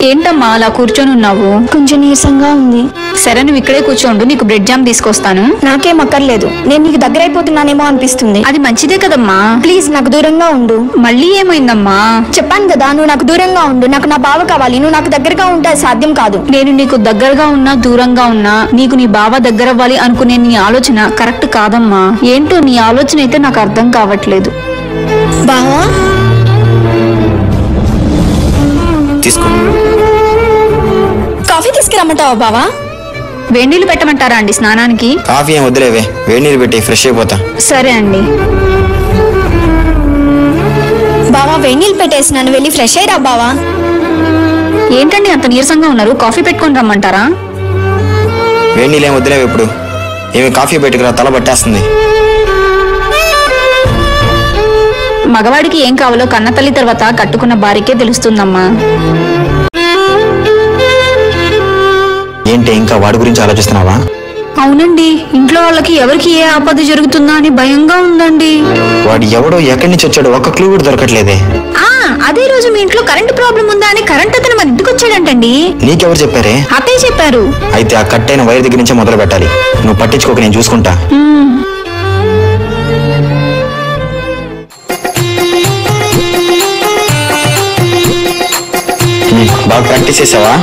ఏంటమ్మా అలా కూర్చొని ఉన్నావు? కొంచెం నీరసంగా ఉంది. సరే, నువ్వు ఇక్కడే కూర్చోండు, నీకు బ్రెడ్ జామ్ తీసుకొస్తాను. నాకేం అక్కర్లేదు, నేను నీకు దగ్గర అయిపోతున్నానేమో అనిపిస్తుంది. అది మంచిదే కదమ్మా. ప్లీజ్ నాకు దూరంగా ఉండు. మళ్ళీ ఏమైందమ్మా? చెప్పాను కదా, నువ్వు నాకు దూరంగా ఉండు. నాకు నా బావ కావాలి. నువ్వు నాకు దగ్గరగా ఉంటే సాధ్యం కాదు. నేను నీకు దగ్గరగా ఉన్నా దూరంగా ఉన్నా నీకు నీ బావ దగ్గర అవ్వాలి అనుకునే నీ ఆలోచన కరెక్ట్ కాదమ్మా. ఏంటో నీ ఆలోచన అయితే నాకు అర్థం కావట్లేదు. బావా తీసుకో. కాఫీ తీసుకురమ్మంటావా బావా? వేడినీళ్ళు పెట్టమంటారా అండి స్నానానికి? కాఫీ ఏం వద్దులేవే, వేడినీళ్ళు పెట్టి ఫ్రెష్ అయిపోతా. సరే అండి. బావా వేడినీళ్ళు పెట్టేసినాను, వెళ్ళి ఫ్రెష్ అయ్యిరా బావా. ఏంటండి అంత నీరసంగా ఉన్నారు? కాఫీ పెట్టుకొని రమ్మంటారా? వేడినీళ్ళు ఏం వద్దులేవు ఇప్పుడు. ఏమి కాఫీ పెట్టుకురా, తల పట్టేస్తుంది. మగవాడికి ఏం కావాలో కన్నతల్లి తర్వాత కట్టుకున్న భార్యకే తెలుస్తుందమ్మా. అంటే ఇంకా వాడి గురించి ఆలోచిస్తున్నావా? అవునండి, ఇంట్లో వాళ్ళకి ఎవరికి ఏ ఆపద జరుగుతుందా అని భయంగా ఉందండి. వాడు ఎవడో ఎక్కడి నుంచి వచ్చాడో ఒక్క క్లూ కూడా దొరకట్లేదే. అదే రోజు మీ ఇంట్లో కరెంటు ప్రాబ్లం ఉందా అని కరెంట్ అతను మన ఇంటికి వచ్చాడంటండి. నీకెవరు చెప్పారే? అత్తయ్య చెప్పారు. అయితే ఆ కట్టైన వైర్ దగ్గర నుంచే మొదలు పెట్టాలి. నువ్వు పట్టించుకోక, నేను చూసుకుంటా. బాగా ప్రాక్టీస్ చేసావా?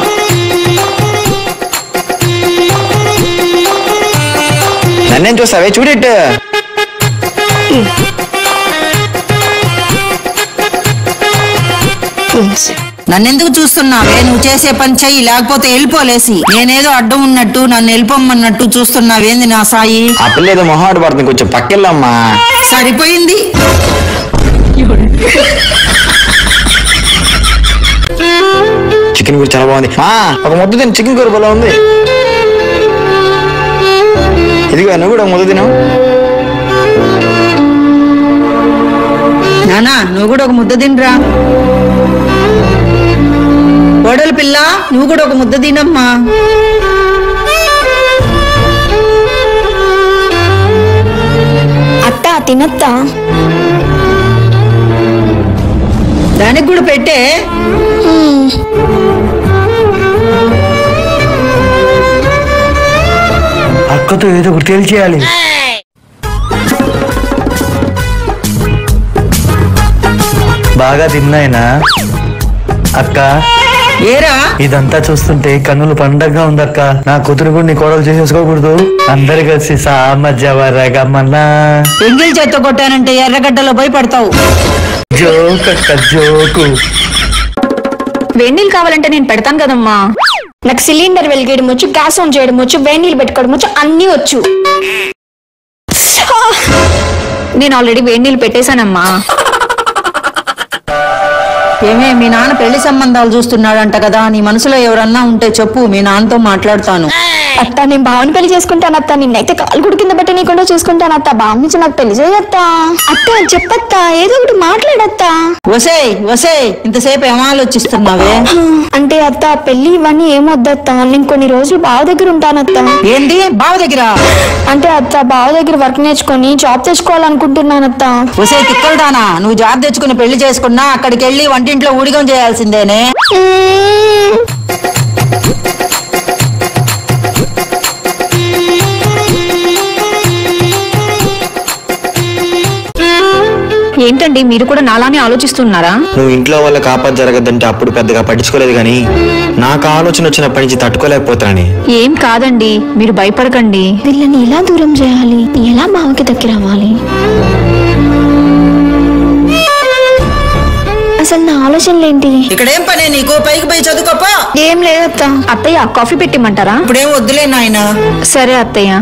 నన్నేం చూస్తావే, చూడెట్టు. నన్నెందుకు చూస్తున్నావే? నువ్వు చేసే పని చెయ్యి, లేకపోతే వెళ్ళిపోలేసి. నేనేదో అడ్డం ఉన్నట్టు నన్ను వెళ్ళిపోమన్నట్టు చూస్తున్నావేంది నా సాయి? ఆ పిల్ల ఏదో మొహాడు పడుతుంది, కొంచెం పక్కెళ్ళమ్మా. సరిపోయింది. చికెన్ కూర చాలా బాగుంది. ఒక ముద్ద తిని, చికెన్ కూర బాగా ఉంది. ఇదిగో నువ్వు కూడా ఒక ముద్ద తిను. నానా, నువ్వు కూడా ఒక ముద్ద తినరా. కోడలు పిల్ల, నువ్వు కూడా ఒక ముద్ద తినమ్మా. అత్త తినత్తా. దానికి కూడా పెట్టే. అక్కతో ఏదో ఒకటి తేల్చేయాలి. బాగా తిన్నాయినా అక్క. ఏరా, ఇదంతా చూస్తుంటే కన్నులు పండగగా ఉందక్క. నా కూతురు కూడా నీ కోడలు చేసేసుకోకూడదు. అందరు కలిసి సామజ్జవరగమన్నా. ఎంగిల్ చేత్తో కొట్టానంటే ఎర్రగడ్డలో భయపడతావు. జోకక్క జోకు. వేణీళ్ళు కావాలంటే నేను పెడతాను కదమ్మా. నాకు సిలిండర్ వెలిగేయడం వచ్చు, గ్యాస్ ఆన్ చేయడం వచ్చు, వేడి నీళ్ళు పెట్టుకోవడం వచ్చు, అన్నీ వచ్చు. నేను ఆల్రెడీ వేడి నీళ్ళు పెట్టేశానమ్మా. ఏమే, మీ నాన్న పెళ్లి సంబంధాలు చూస్తున్నాడంట కదా, నీ మనసులో ఎవరన్నా ఉంటే చెప్పు, మీ నాన్నతో మాట్లాడతాను. అత్త, నేను బావని పెళ్లి చేసుకుంటాను అత్త. నిన్నైతే కాలు గుడి కింద పెట్టి నీకుండా చూసుకుంటాను అత్త. బావ నుంచి నాకు పెళ్లి చేయత్తా. అత్త చెప్పత్తా, ఏదో ఒకటి మాట్లాడత్తా. వసే ఇంతసేపు ఏం ఆలోచిస్తున్నావే? అంటే అత్త, పెళ్లి ఇవన్నీ ఏమొద్దత్తా. నేను కొన్ని రోజులు బావ దగ్గర ఉంటానత్త. ఏంటి బావ దగ్గర? అంటే అత్త, బావ దగ్గర వర్క్ నేర్చుకొని జాబ్ తెచ్చుకోవాలనుకుంటున్నానత్త. వసే తిక్కలదానా, నువ్వు జాబ్ తెచ్చుకుని పెళ్లి చేసుకున్నా అక్కడికి వెళ్ళి వంటింట్లో ఊడిగం చేయాల్సిందేనే. ఏంటండి, మీరు కూడా నాలానే ఆలోచిస్తున్నారా? నువ్వు ఇంట్లో వాళ్ళకి ఆపద జరగద్దంటే అప్పుడు పెద్దగా పట్టించుకోలేదు, కానీ నాకు ఆలోచన వచ్చినప్పటి నుంచి తట్టుకోలేకపోతానని. ఏం కాదండి, మీరు భయపడకండి. వీళ్ళని ఎలా దూరం చేయాలి, ఎలా బావకి దగ్గర అవ్వాలి? అసలు నా ఆలోచనలేంటి? ఇక్కడేం పనే నీకు? పైకి పోయి చదువుకోపో. ఏం లేదత్త. అత్తయ్య, కాఫీ పెట్టిమంటారా? ఇప్పుడేం వద్దులే నాయనా. సరే అత్తయ్య.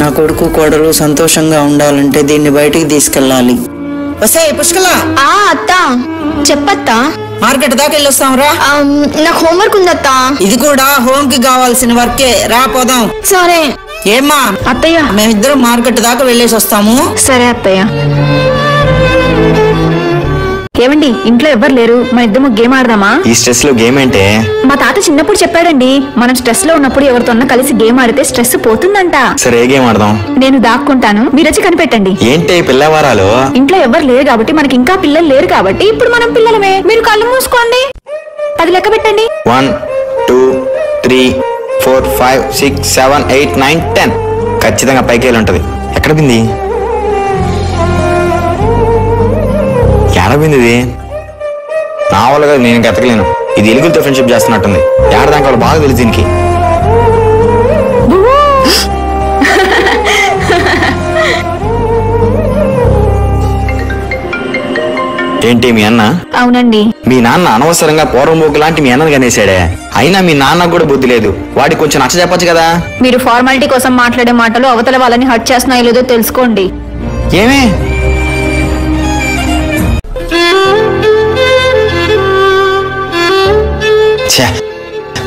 నా కొడుకు కోడలు సంతోషంగా ఉండాలంటే దీన్ని బయటికి తీసుకెళ్ళాలి. వసే పుష్కల, అత్త చెప్పత్తా. మార్కెట్ దాకా వెళ్ళొస్తాంరా. నాకు హోంవర్క్ ఉందత్తా. ఇది కూడా హోమ్ కి కావాల్సిన వర్కే, రా పోదాం. సరే. ఏమ్మా అత్తయ్య, మేమిద్దరం మార్కెట్ దాకా వెళ్ళేసి వస్తాము. సరే అత్తయ్య. ఏమండి, ఇంట్లో ఎవ్వరు లేరు, మన ఇద్దరు గేమ్ ఆడదామా? ఈ స్ట్రెస్ లో గేమ్ అంటే? మా తాత చిన్నప్పుడు చెప్పాడండి, మనం స్ట్రెస్ లో ఉన్నప్పుడు ఎవరితోన్నా కలిసి గేమ్ ఆడితే స్ట్రెస్ పోతుందంట. సరే, ఏ గేమ్ ఆడదాం? నేను దాక్కుంటాను, మీరొచ్చి కనిపెట్టండి. ఏంటి పిల్లవారాలు? ఇంట్లో ఎవ్వరు లేరు కాబట్టి, మనకి ఇంకా పిల్లలు లేరు కాబట్టి ఇప్పుడు మనం పిల్లలమే. మీరు కళ్ళు మూసుకోండి, 10 లెక్క పెట్టండి. 1 2 3 4 5 6 7 8 9 10. ఖచ్చితంగా పైకి వెళ్ళి ఉంటది. ఎక్కడ పోయింది? ఏడపోయింది ఇది? నా వల్ల కాదు, నేను ఎతకలేను. ఇది ఎలుగులతో ఫ్రెండ్షిప్ చేస్తున్నట్టుంది. ఏడదాకా వాళ్ళు బాగా తెలుసు దీనికి. ఏంటి మీ అన్న? అవునండి. మీ నాన్న అనవసరంగా పూర్వమోకు లాంటి మీ అన్నను కనేసాడే. అయినా మీ నాన్నకు కూడా బుద్ధి లేదు. వాడికి కొంచెం నచ్చ చెప్పచ్చు కదా. మీరు ఫార్మాలిటీ కోసం మాట్లాడే మాటలు అవతల వాళ్ళని హర్ట్ చేస్తున్నాయో లేదో తెలుసుకోండి. ఏమే?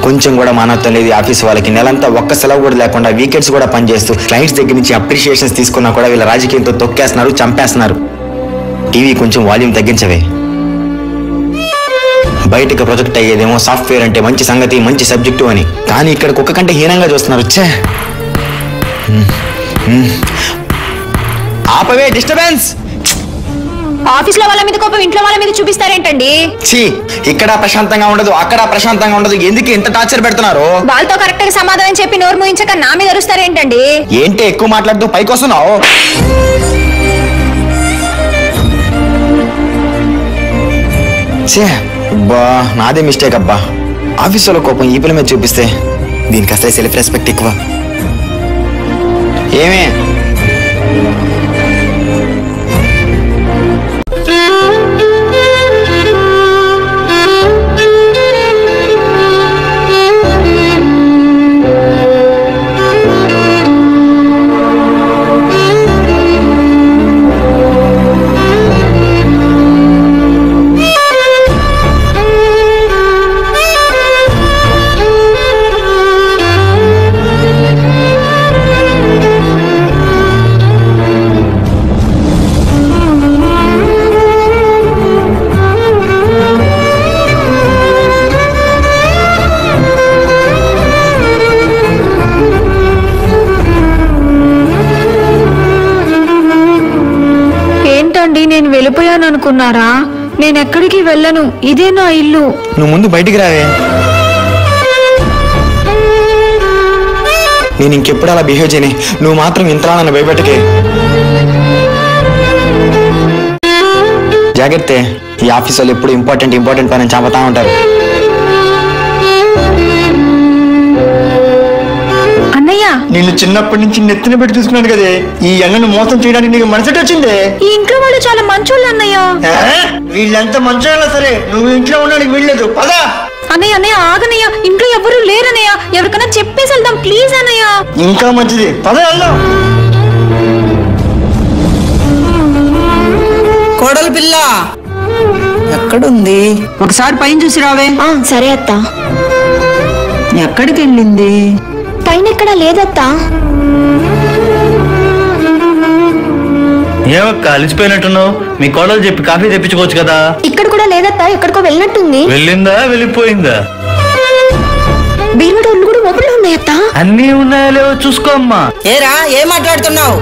కొంచెం కూడా మానవత్వం లేదు ఆఫీస్ వాళ్ళకి. నెలంతా ఒక్క సెలవు కూడా లేకుండా వీకెండ్స్ కూడా పనిచేస్తూ క్లయింట్స్ దగ్గర నుంచి అప్రిషియేషన్స్ తీసుకున్నా కూడా వీళ్ళ రాజకీయంతో తొక్కేస్తున్నారు, చంపేస్తున్నారు. టీవీ కొంచెం వాల్యూమ్ తగ్గించవే. బయటకు ప్రొజెక్ట్ అయ్యేదేమో సాఫ్ట్వేర్ అంటే మంచి సంగతి, మంచి సబ్జెక్టు అని, కానీ ఇక్కడ కుక్క కంటే హీనంగా చూస్తున్నారు. ఛే, ఆపవే, డిస్టర్బెన్స్. ఆఫీస్ లో వాళ్ళ మీద కోపం ఇంట్లో వాళ్ళ మీద చూపిస్తారేంటండి? ఛీ, ఇక్కడ ప్రశాంతంగా ఉండదు, అక్కడ ప్రశాంతంగా ఉండదు. ఎందుకు ఇంత టార్చర్ పెడుతున్నారు? వాళ్ళతో కరెక్ట్ గా సమాధానం చెప్పి నోరు మూయించక నా మీద అరుస్తారేంటండి? ఏంటి ఎక్కువ మాట్లాడుతూ పైకి వస్తున్నావు? ఛే, బా, నాదే మిస్టేక్ అబ్బా. ఆఫీసులో కోపం ఈ పిల్ల మీద చూపిస్తే దీనికి అసలే సెల్ఫ్ రెస్పెక్ట్ ఎక్కువ. ఏమే నేను వెళ్ళిపోయాను అనుకున్నారా? నేను ఎక్కడికి వెళ్ళను, ఇదే నా ఇల్లు. నువ్వు ముందు బయటికి రావే. నేను ఇంకెప్పుడు అలా బిహేవ్ చేయని, నువ్వు మాత్రం ఇంతలా నన్ను భయపెట్టకే. జాగ్రత్త, ఈ ఆఫీస్ వాళ్ళు ఎప్పుడు ఇంపార్టెంట్ పని చంపుతా ఉంటారు. అన్నయ్య, నిన్ను చిన్నప్పటి నుంచి నెత్తిన పెట్టి చూసుకున్నాను కదే, ఈ అన్నను మోసం చేయడానికి నీకు మనసు వచ్చిందే. ఈ ఇంట్లో వాళ్ళు చాలా మంచోళ్ళు అన్నయ్య. వీళ్ళంతా మంచోళ్ళ సరే, నువ్వు ఇంట్లో ఉండడానికి వీల్లేదు. పదా అన్నయ్య, అన్నయ్య ఆగనయ్య, ఇంట్లో ఎవరు లేరన్నయ్య, ఎవరికైనా చెప్పేసి వెళ్దాం ప్లీజ్ అన్నయ్య. ఇంకా మంచిది, పద వెళ్దాం. కోడలు పిల్ల ఎక్కడుంది? ఒకసారి పైన చూసి రావే. సరే అత్త. ఎక్కడికి వెళ్ళింది? పైన ఎక్కడా లేదత్తా. ఏమక్క అలిసిపోయినట్టున్నావు? మీ కోడలు చెప్పి కాఫీ తెప్పించుకోవచ్చు కదా. ఇక్కడ కూడా లేదత్తా, ఎక్కడికో వెళ్ళినట్టుంది. వెళ్ళిందా వెళ్ళిపోయిందా? బీరువాడు ఒళ్ళు కూడా ఓపెన్ లో ఉన్నాయత్తా. అన్నీ ఉన్నాయా లేవో చూసుకో అమ్మా. ఏరా, ఏం మాట్లాడుతున్నావు?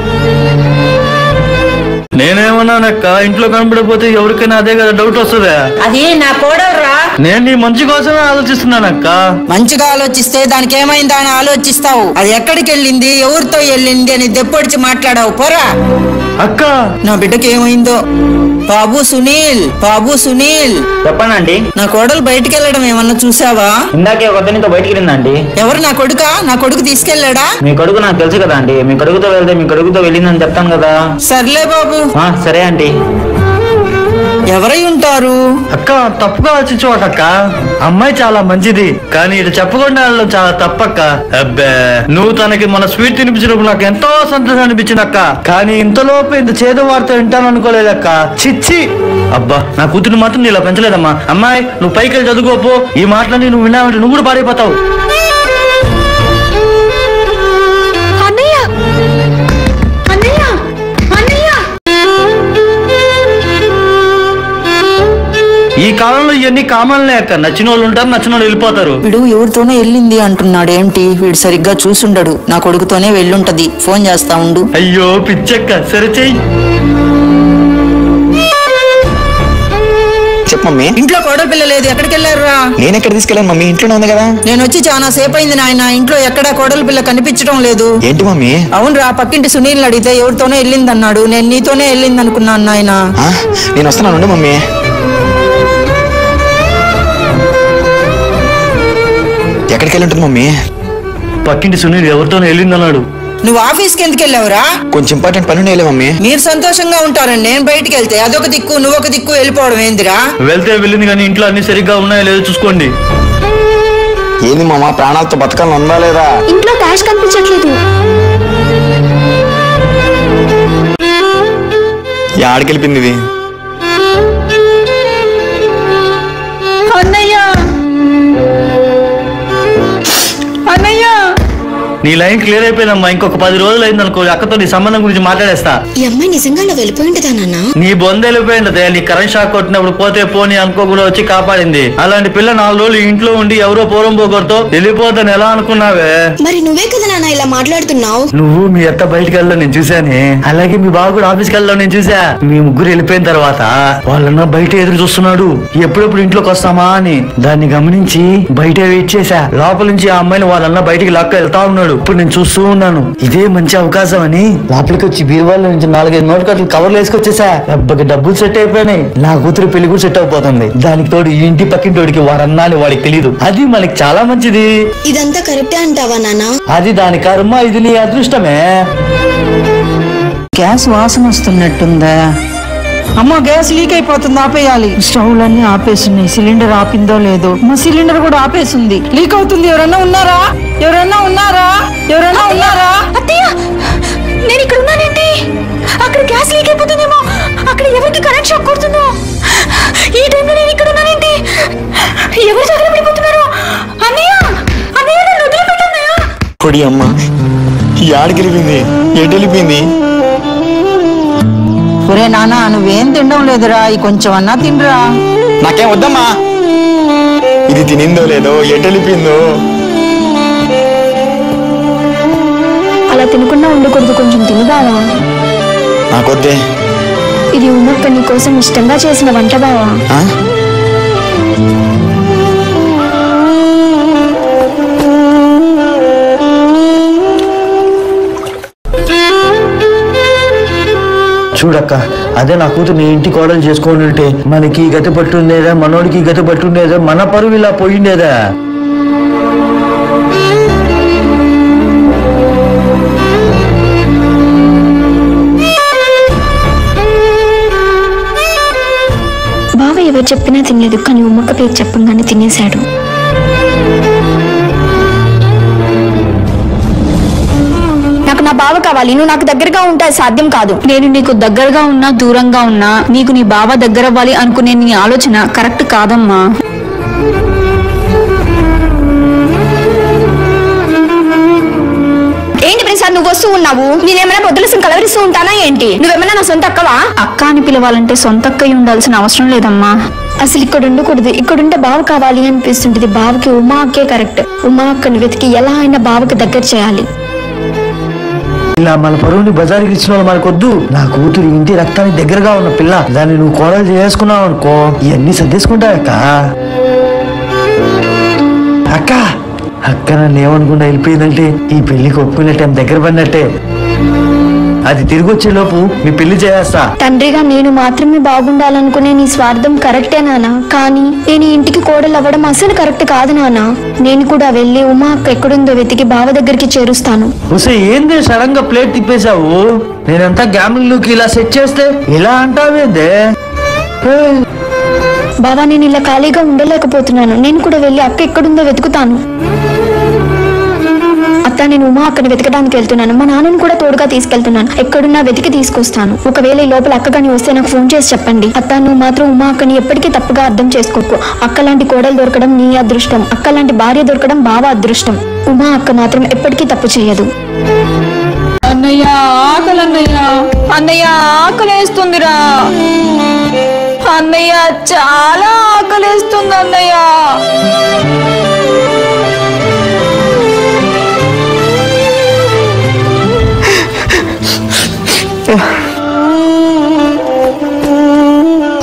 నేనేమన్నానక్క, ఇంట్లో కనపడకపోతే ఎవరికైనా అదే కదా డౌట్ వస్తుందా? అది నా కోడలురా. నేను నీ మంచి కోసమే ఆలోచిస్తున్నానక్క. మంచిగా ఆలోచిస్తే దానికి ఏమైందా అని ఆలోచిస్తావు. అది ఎక్కడికి వెళ్ళింది, ఎవరితో వెళ్ళింది అని దెప్పొడిచి మాట్లాడావు. పోరా. అక్క, నా బిడ్డకి ఏమైందో? బాబు సునీల్, బాబు సునీల్. చెప్పండి. నా కోడలు బయటికి వెళ్ళడం ఏమన్నా చూసావా? ఇందాకే ఒకరితో బయటికి వెళ్ళిందండి. ఎవరు? నా కొడుకా? నా కొడుకు తీసుకెళ్లాడా? మీ కొడుకు నాకు తెలుసు కదా అండి. మీ కొడుకుతో వెళ్తే మీ కొడుకుతో వెళ్ళిందని చెప్తాను కదా. సర్లే బాబు. సరే ఆంటీ. ఎవరై ఉంటారు? అక్క తప్పుగా ఆలోచించవాకక్క. అమ్మాయి చాలా మంచిది, కానీ ఇటు చెప్పకుండా వెళ్ళడం చాలా తప్పక్క. అబ్బే, నువ్వు తనకి మన స్వీట్ తినిపించినప్పుడు నాకు ఎంతో సంతోషం అనిపించింది అక్క. కానీ ఇంతలోపు ఇంత చేదు వార్త వింటాను అనుకోలేదక్క. చిచ్చి, అబ్బా, నా కూతురు మాత్రం ఇలా పెంచలేదమ్మా. అమ్మాయి, నువ్వు పైకి వెళ్ళి చదువుకోపో. ఈ మాటలన్నీ నువ్వు విన్నావంటే నువ్వు కూడా పాడైపోతావు. ఈ కాలంలో ఇవన్నీ కామన్లే అక్క. నచ్చిన వాళ్ళు ఉంటారు, నచ్చిన వాళ్ళు వెళ్ళిపోతారు. వీడు ఎవరితోనే వెళ్ళింది అంటున్నాడు. ఏంటి వీడు సరిగ్గా చూసుండడు. నా కొడుకుతోనే వెళ్ళుంటది. ఫోన్ చేస్తా ఉండు. అయ్యో పిచ్చక్క, సరే చెయ్యి. చెప్పు మమ్మీ. ఇంట్లో కోడలు పిల్ల లేదు, ఎక్కడికి వెళ్ళారురా? నేను ఎక్కడ తీసుకెళ్ళాను మమ్మీ? ఇంట్లోనే ఉంది కదా. నేను వచ్చి చాలా సేపు అయింది నాయన, ఇంట్లో ఎక్కడా కోడలు పిల్ల కనిపించడం లేదు. ఏంటి మమ్మీ? అవునరా, పక్కింటి సునీల్ అడిగితే ఎవరితోనే వెళ్ళింది అన్నాడు. నేను నీతోనే వెళ్ళింది అనుకున్నాను నాయన. నేను వస్తున్నాను మమ్మీ. ఎక్కడికి వెళ్ళి ఉంటుంది మమ్మీ? పక్కింటి సునీల్ ఎవరితోనే వెళ్ళిందన్నాడు. నువ్వు ఆఫీస్కి ఎందుకు వెళ్ళావురా? కొంచెం ఇంపార్టెంట్ పని వెళ్ళే మమ్మీ. మీరు సంతోషంగా ఉంటారని నేను బయటికి వెళ్తే అదొక దిక్కు, నువ్వొక దిక్కు వెళ్ళిపోవడం ఏందిరా? వెళ్తే వెళ్ళింది, కానీ ఇంట్లో అన్ని సరిగ్గా ఉన్నాయో లేదో చూసుకోండి. ఏంది మామ, ప్రాణాలతో బతకాలని ఉందా లేదా? ఇంట్లో క్యాష్ కనిపించట్లేదు. ఆడికెళ్ళిపోయింది ఇది. నీ లైన్ క్లియర్ అయిపోయిందమ్మా. ఇంకొక 10 రోజులు అయింది అనుకో, అక్కతో నీ సంబంధం గురించి మాట్లాడేస్తా. ఈ అమ్మాయి నిజంగా అలా వెళ్ళిపోయిందా నాన్న? నీ బొంద వెళ్ళిపోయింది. నీ కరెంట్ షాక్ కొట్టినప్పుడు పోతే పోని అనుకోకుండా వచ్చి కాపాడింది. అలాంటి పిల్ల 4 రోజులు ఇంట్లో ఉండి ఎవరో పూర్వం పోగొడుతో వెళ్ళిపోతాను ఎలా అనుకున్నావే? మరి నువ్వే కదా నాన్న ఇలా మాట్లాడుతున్నావు. నువ్వు మీ అత్త బయటకు వెళ్ళడం నేను చూసానే, అలాగే మీ బాబు కూడా ఆఫీస్కి వెళ్ళడం నేను చూసా. మీ ముగ్గురు వెళ్ళిపోయిన తర్వాత వాళ్ళన్న బయట ఎదురు చూస్తున్నాడు, ఎప్పుడెప్పుడు ఇంట్లోకి వస్తామా అని. దాన్ని గమనించి బయట వెయిట్ చేశా. లోపల నుంచి ఆ అమ్మాయిని వాళ్ళన్న బయటికి లాక్క వెళ్తా ఉన్నాడు. ఇప్పుడు నేను చూస్తూ ఉన్నాను. ఇదే మంచి అవకాశం అని లోపలికి వచ్చి బీరువాళ్ళ నుంచి 4-5 నోట్ కట్టలు కవర్లు వేసుకొచ్చేసా. డబ్బులు సెట్ అయిపోయినాయి. నా కూతురు పెళ్లి కూడా సెట్ అయిపోతుంది. దానికి తోడు ఈ ఇంటి పక్కింటోడికి వారన్నాని వాడికి తెలీదు. అది మనకి చాలా మంచిది. ఇదంతా కరెక్టే అంటావా నాన్న? అది దాని కర్మ, ఇది నీ అదృష్టమే. గ్యాస్ వాసన వస్తున్నట్టుందా? అమ్మ గ్యాస్ లీక్ అయిపోతుంది, ఆపేయాలి. స్టవ్లన్నీ ఆపేస్తున్నాయి, సిలిండర్ ఆపిందో లేదో. మా సిలిండర్ కూడా ఆపేసింది, లీక్ అవుతుంది. ఎవరన్నా ఉన్నారా? ఎవరన్నా ఉన్నారా? ఎవరన్నా ఉన్నారా? అత్తయ్య, నేను ఇక్కడ ఉన్నానేంటి? అక్కడ గ్యాస్ లీక్ అయిపోతుందేమో, అక్కడ ఎవరికి కరెంట్ షాక్ కొడుతుందో. ఈ టైంలో నేను ఇక్కడ ఉన్నానేంటి? ఎవరు జాగ్రత్త పడిపోతున్నారు? అన్నయ్య, అన్నయ్య నన్ను వదిలిపెట్టన్నయ్య. కొడి అమ్మ యాడికెళ్ళిపోయింది? ఎటు వెళ్ళిపోయింది? ఒరే నాన్న, నువ్వేం తినడం లేదురా, ఈ కొంచెం అన్నా తినరా. నాకేం వద్దమ్మా. ఇది తినిందో లేదో, ఎటు వెళ్ళిపోయిందో. అలా తినకుండా ఉండకూడదు, కొంచెం తిను బావా. నాకొద్దే. ఇది ఉమ్మక్క నీ కోసం ఇష్టంగా చేసిన వంట బావా. చూడక్క, అదే నా కూతురు నీ ఇంటి కోడలు చేసుకొని ఉంటే మనకి గతి పట్టుండేదా, మనోడికి గతి పట్టుండేదా, మన పరువు ఇలా పోయిండేదా? బావ ఎవరు చెప్పినా తినలేదు, కానీ ఉమ్మక్క పేరు చెప్పంగానే తినేశాడు. నాకు నా బావ కావాలి. నువ్వు నాకు దగ్గరగా ఉంటే సాధ్యం కాదు. నేను నీకు దగ్గరగా ఉన్నా దూరంగా ఉన్నా నీకు నీ బావ దగ్గర అవ్వాలి అనుకునే నీ ఆలోచన కరెక్ట్ కాదమ్మా. ఏంటి ప్రసాద్ నువ్వు వస్తూ ఉన్నావు? నేనేమైనా వదిలేసి కలవరిస్తూ ఉంటానా ఏంటి? నువ్వేమైనా నా సొంత అక్కవా? అక్క అని పిలవాలంటే సొంత అక్కయ్య ఉండాల్సిన అవసరం లేదమ్మా. అసలు ఇక్కడ ఉండకూడదు, ఇక్కడుంటే బావ కావాలి అనిపిస్తుంటది. బావకి ఉమా అక్కే కరెక్ట్. ఉమా అక్కని వెతికి ఎలా అయినా బావకి దగ్గర చేయాలి. ఇలా మన పరువుని బజారుకి ఇచ్చిన వాళ్ళు మనకొద్దు. నా కూతురు ఇంటి రక్తానికి దగ్గరగా ఉన్న పిల్ల, దాన్ని నువ్వు కోడలు చేసుకున్నావు అనుకో, ఇవన్నీ సర్దేసుకుంటావక్క. అక్క అక్క నన్ను ఏమనుకుండా వెళ్ళిపోయిందంటే ఈ పెళ్లికి ఒప్పుకునే టైం దగ్గర పడినట్టే. అది తిరిగి వచ్చే లోపు మీ పెళ్లి చేస్తా. తండ్రిగా నేను మాత్రమే బాగుండాలనుకునే నీ స్వార్థం కరెక్టే నానా, కానీ నేను ఇంటికి కోడలు అవ్వడం అసలు కరెక్ట్ కాదు నానా. నేను కూడా వెళ్ళి ఉమా అక్క ఎక్కడుందో వెతికి బావ దగ్గరికి చేరుస్తాను. ఏంది సడన్ గా ప్లేట్ తిప్పేశావు? నేనంతా గ్యామింగ్ లోకి ఇలా సెట్ చేస్తే ఇలా అంటావేందే? బావా, నేను ఇలా ఖాళీగా ఉండలేకపోతున్నాను. నేను కూడా వెళ్ళి అక్క ఎక్కడుందో వెతుకుతాను. అత్త, నేను ఉమా అక్కని వెతకడానికి వెళ్తున్నాను. మా నాన్నని కూడా తోడుగా తీసుకెళ్తున్నాను. ఎక్కడున్నా వెతికి తీసుకొస్తాను. ఒకవేళ ఈ లోపల అక్క కానీ వస్తే నాకు ఫోన్ చేసి చెప్పండి. అత్త, నువ్వు మాత్రం ఉమా అక్కని ఎప్పటికీ తప్పుగా అర్థం చేసుకోకు. అక్క లాంటి కోడలు దొరకడం నీ అదృష్టం, అక్క లాంటి భార్య దొరకడం బావ అదృష్టం. ఉమా అక్క మాత్రం ఎప్పటికీ తప్పు చేయదు. అన్నయ్య ఆకలి, అన్నయ్య అన్నయ్య ఆకలేస్తుందిరా అన్నయ్య, చాలా ఆకలేస్తుంది అన్నయ్య.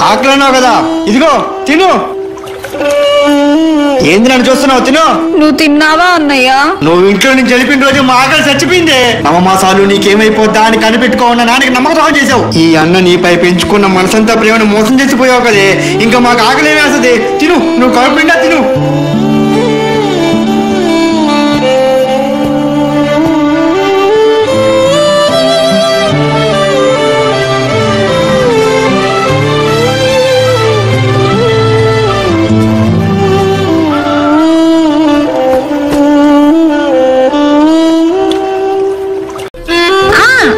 ఆకలన్నావు కదా, ఇదిగో తిను. ఏంది నన్ను చూస్తున్నావు? తిను. నువ్వు తిన్నావా అన్నయ్య? నువ్వు ఇంట్లో నుంచి వెళ్ళిపోయిన రోజు మా ఆకలి చచ్చిపోయింది. నవమాసాలు నీకేమైపోద్దా అని కనిపెట్టుకోకుండా నాన్నకి నమ్మకం చేసావు. ఈ అన్న నీపై పెంచుకున్న మనసంతా ప్రేమను మోసం చేసిపోయావు కదే. ఇంకా మాకు ఆకలి ఏమేస్తుంది? తిను, నువ్వు కడుపు నిండా తిను.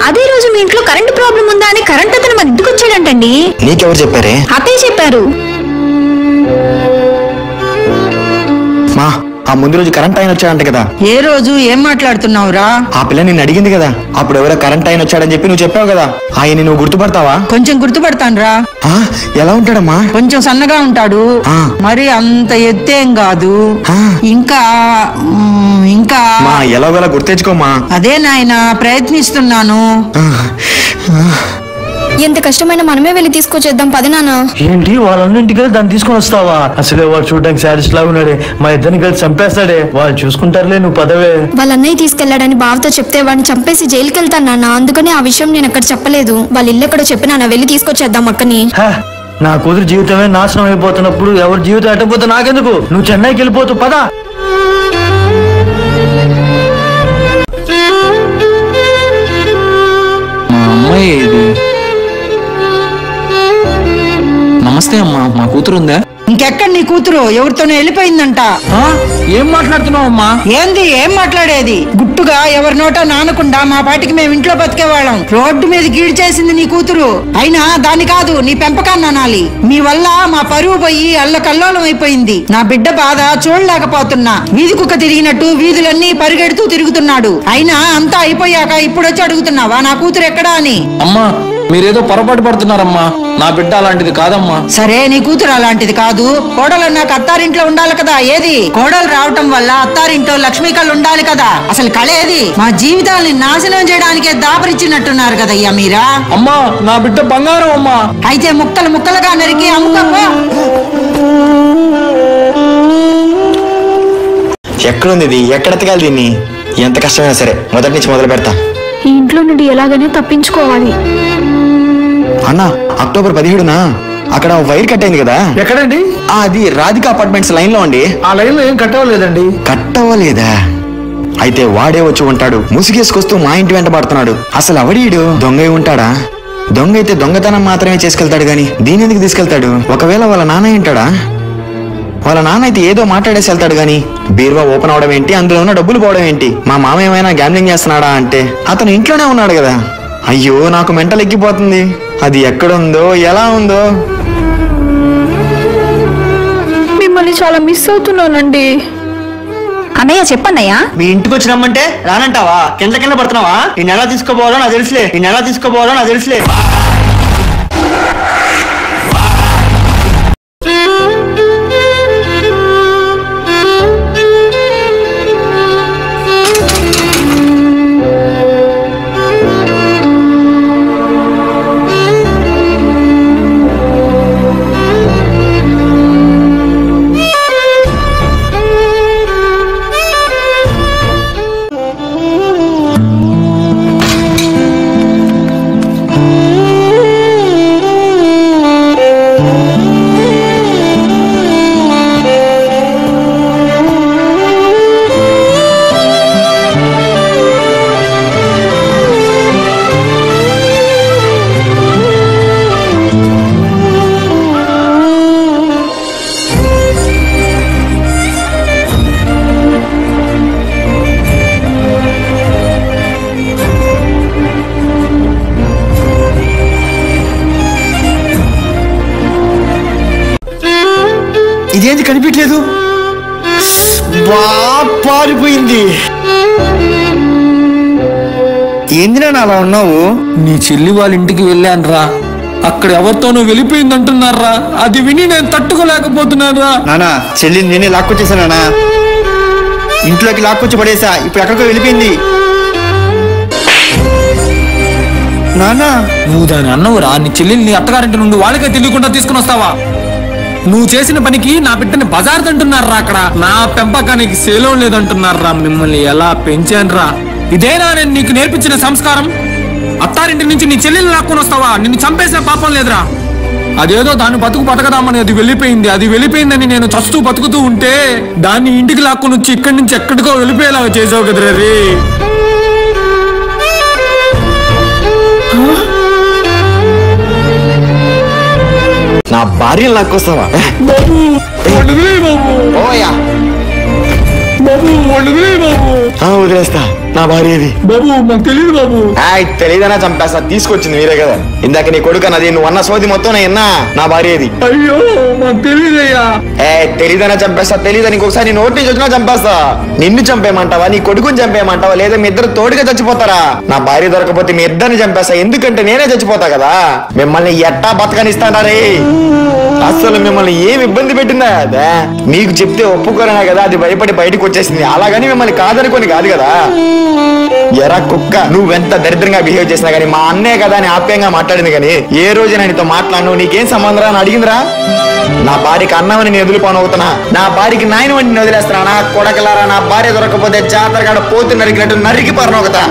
అదే రోజు మీ ఇంట్లో కరెంట్ ప్రాబ్లం ఉందా అని కరెంట్ అతను మన ఇంటికి వచ్చాడంటండి. నీకెవరు చెప్పారే? అత్తయ్య చెప్పారు. మా ఆ ముందు రోజు కరెంట్ ఆయన వచ్చాడంట కదా. ఏ రోజు ఏం మాట్లాడుతున్నావురా? ఆ పిల్ల నిన్ను అడిగింది కదా, అప్పుడు ఎవరో కరెంట్ ఆయన వచ్చాడని చెప్పి నువ్వు చెప్పావు కదా. ఆయన నువ్వు గుర్తుపడతావా? కొంచెం గుర్తుపడతానురా. ఎలా ఉంటాడమ్మా? కొంచెం సన్నగా ఉంటాడు, మరి అంత ఎత్తేం కాదు. ఇంకా ఇంకా ఎలాగోలా గుర్తెచ్చుకోమా. అదే నాయన ప్రయత్నిస్తున్నాను. ఎంత కష్టమైనా మనమే వెళ్ళి తీసుకొచ్చేద్దాం పది నాన్న. ఏంటి వాళ్ళన్నింటికి దాన్ని తీసుకొని వస్తావా? అసలే వాడు చూడడానికి శారీస్ లాగా ఉన్నాడే, మా ఇద్దరిని కలిసి చంపేస్తాడే. వాళ్ళు చూసుకుంటారులే, నువ్వు పదవే. వాళ్ళ అన్నయ్య తీసుకెళ్లాడని బావతో చెప్తే వాడిని చంపేసి జైలుకి వెళ్తాను నాన్న. అందుకని ఆ విషయం నేను అక్కడ చెప్పలేదు. వాళ్ళ ఇల్లు ఎక్కడో చెప్పి నాన్న వెళ్ళి తీసుకొచ్చేద్దాం అక్కని. నా కూతురు జీవితమే నాశనం అయిపోతున్నప్పుడు ఎవరి జీవితం ఎట్టపోతే నాకెందుకు? నువ్వు చెన్నైకి వెళ్ళిపోతూ పదా. అమ్మాయి ఇది. నమస్తే అమ్మా, మా కూతురు ఉందా? ఇంకెక్కడ నీ కూతురు? ఎవరితోనో వెళ్ళిపోయిందంట. ఏం మాట్లాడుతున్నావు అమ్మా? ఏంది ఏం మాట్లాడేది? గుట్టుగా ఎవరి నోటో నానకుండా మా పాటికి మేము ఇంట్లో బతికేవాళ్ళం. రోడ్డు మీద గీడి చేసింది నీ కూతురు. అయినా దాని కాదు, నీ పెంపకాన్ని అనాలి. మీ వల్ల మా పరువు పోయి అల్లకల్లోలం అయిపోయింది. నా బిడ్డ బాధ చూడలేకపోతున్నా. వీధి కుక్క తిరిగినట్టు వీధులన్నీ పరిగెడుతూ తిరుగుతున్నాడు. అయినా అంతా అయిపోయాక ఇప్పుడొచ్చి అడుగుతున్నావా నా కూతురు ఎక్కడా అని? అమ్మా మీరేదో పొరపాటు పడుతున్నారమ్మా. నా బిడ్డ అలాంటిది కాదమ్మా. సరే నీ కూతురు అలాంటిది కాదు. కోడలు నాకు అత్తారింట్లో ఉండాలి కదా. ఏది కోడలు రావటం వల్ల అత్తారింట్లో లక్ష్మీ కళ్ళు ఉండాలి కదా. అసలు కళ ఏది? మా జీవితాల్ని నాశనం చేయడానికే దాపరిచ్చినట్టున్నారు కదయ్యా మీరా. అమ్మా నా బిడ్డ బంగారం అమ్మా. అయితే ముక్కలు ముక్కలుగా నరికి అమ్ముకమ్మా. ఎక్కడుంది ఇది? ఎక్కడ ఎత్తగాలి దీన్ని? ఎంత కష్టమైనా సరే మొదటి నుంచి మొదలు పెడతా. ఈ ఇంట్లో నుండి ఎలాగైనా తప్పించుకోవాలి. అన్నా అక్టోబర్ 17న అక్కడ వైర్ కట్ అయింది కదా. ఎక్కడండి? అది రాధిక అపార్ట్మెంట్స్ లైన్ లో అండి. ఆ లైన్ లో ఏం కట్టవలేదండి. కట్టవలేదా? అయితే వాడే వచ్చి ఉంటాడు. ముసుగేసుకొస్తూ మా ఇంటి వెంట పడుతున్నాడు. అసలు అవడీడు దొంగ ఉంటాడా? దొంగ అయితే దొంగతనం మాత్రమే చేసుకెళ్తాడు గాని దీని ఎందుకు తీసుకెళ్తాడు? ఒకవేళ వాళ్ళ నాన్న ఏంటాడా? వాళ్ళ నాన్న అయితే ఏదో మాట్లాడేసి వెళ్తాడు గాని బీరువా ఓపెన్ అవడం ఏంటి, అందులో ఉన్న డబ్బులు పోవడం ఏంటి? మా మామ ఏమైనా గ్యాంబ్లింగ్ చేస్తున్నాడా అంటే అతను ఇంట్లోనే ఉన్నాడు కదా. అయ్యో నాకు మెంటల్ ఎక్కిపోతుంది. అది ఎక్కడుందో ఎలా ఉందో. మిమ్మల్ని చాలా మిస్ అవుతున్నానండి. అన్నయ్య చెప్పన్నయ్యా. మీ ఇంటికి వచ్చి రమ్మంటే రానంటావా? కింద పడుతున్నావా? నేను ఎలా తీసుకోపోవాలో నాకు తెలుసులే. ఇదేంటి కనిపించలేదు? పారిపోయింది. ఏందిరా అలా ఉన్నావు? నీ చెల్లి వాళ్ళ ఇంటికి వెళ్ళానురా. అక్కడ ఎవరితోనూ వెళ్ళిపోయిందంటున్నారా. అది విని నేను తట్టుకోలేకపోతున్నారా. నానా చెల్లిని నేనే లాక్కొచ్చేసానా? ఇంట్లోకి లాక్కొచ్చి పడేసా. ఇప్పుడు ఎక్కడికో వెళ్ళిపోయింది. నానా నువ్వు దాని అన్నవురా. నీ చెల్లెల్ని అత్తగారింటి నుండి వాళ్ళకే తెలియకుండా తీసుకుని వస్తావా? నువ్వు చేసిన పనికి నా బిడ్డని బజార్ అంటున్నారా. అక్కడ నా పెంపకానికి సేలో లేదంటున్నారా. మిమ్మల్ని ఎలా పెంచానురా. ఇదేనా నేను నీకు నేర్పించిన సంస్కారం? అత్తారింటి నుంచి నీ చెల్లెల్ని లాక్కొని వస్తావా? నిన్ను చంపేసిన పాపం లేదురా. అదేదో దాన్ని బతకదామని అది వెళ్ళిపోయిందని నేను చస్తూ బతుకుతూ ఉంటే దాన్ని ఇంటికి లాక్కొని వచ్చి ఇక్కడి నుంచి ఎక్కడికో వెళ్ళిపోయేలాగా చేసావు కదరా రే. నా భార్యను లాక్కొస్తావా? వదిలేస్తా. నా భార్య ఏది? బాబు మాకు తెలియదు బాబు. తెలీదనా చంపేస్తా. తీసుకొచ్చింది మీరే కదా ఇందాక. నీ కొడుకు అన్నది నువ్వు అన్న సోది మొత్తం నేను నా భార్య ఏది? అయ్యో మాకు తెలియదయ్యా. తెలీదనా చంపేస్తా. తెలీదని ఇంకొకసారి నీ నోటి నుంచి వచ్చినా చంపేస్తా. నిన్ను చంపేయమంటావా, నీ కొడుకుని చంపేయమంటావా, లేదా మీ ఇద్దరు తోడుగా చచ్చిపోతారా? నా భార్య దొరకపోతే మీ ఇద్దరిని చంపేస్తా. ఎందుకంటే నేనే చచ్చిపోతా కదా. మిమ్మల్ని ఎట్టా బతకనిస్తానా రే? అసలు మిమ్మల్ని ఏమి ఇబ్బంది పెట్టిందా అదే? మీకు చెప్తే ఒప్పుకోరనా కదా, అది భయపడి బయటకు వచ్చేసింది. అలాగని మిమ్మల్ని కాదనుకొని కాదు కదా. ఎరా కుక్క, నువ్వెంత దరిద్రంగా బిహేవ్ చేసినా గానీ మా అన్నే కదా అని ఆప్యాయంగా మాట్లాడింది కానీ ఏ రోజు నీతో మాట్లాడను నీకేం సంబంధం అని అడిగిందిరా? నా భార్యకి అన్నమని నేను ఎదులుపాను అవుతున్నా, నా భార్యకి నాయన వంటి నేను వదిలేస్తున్నా. నా కొడకలారా, నా భార్య దొరకపోతే జాతర కాడ పోతు నరికినట్టు నరికి పారనొకతా.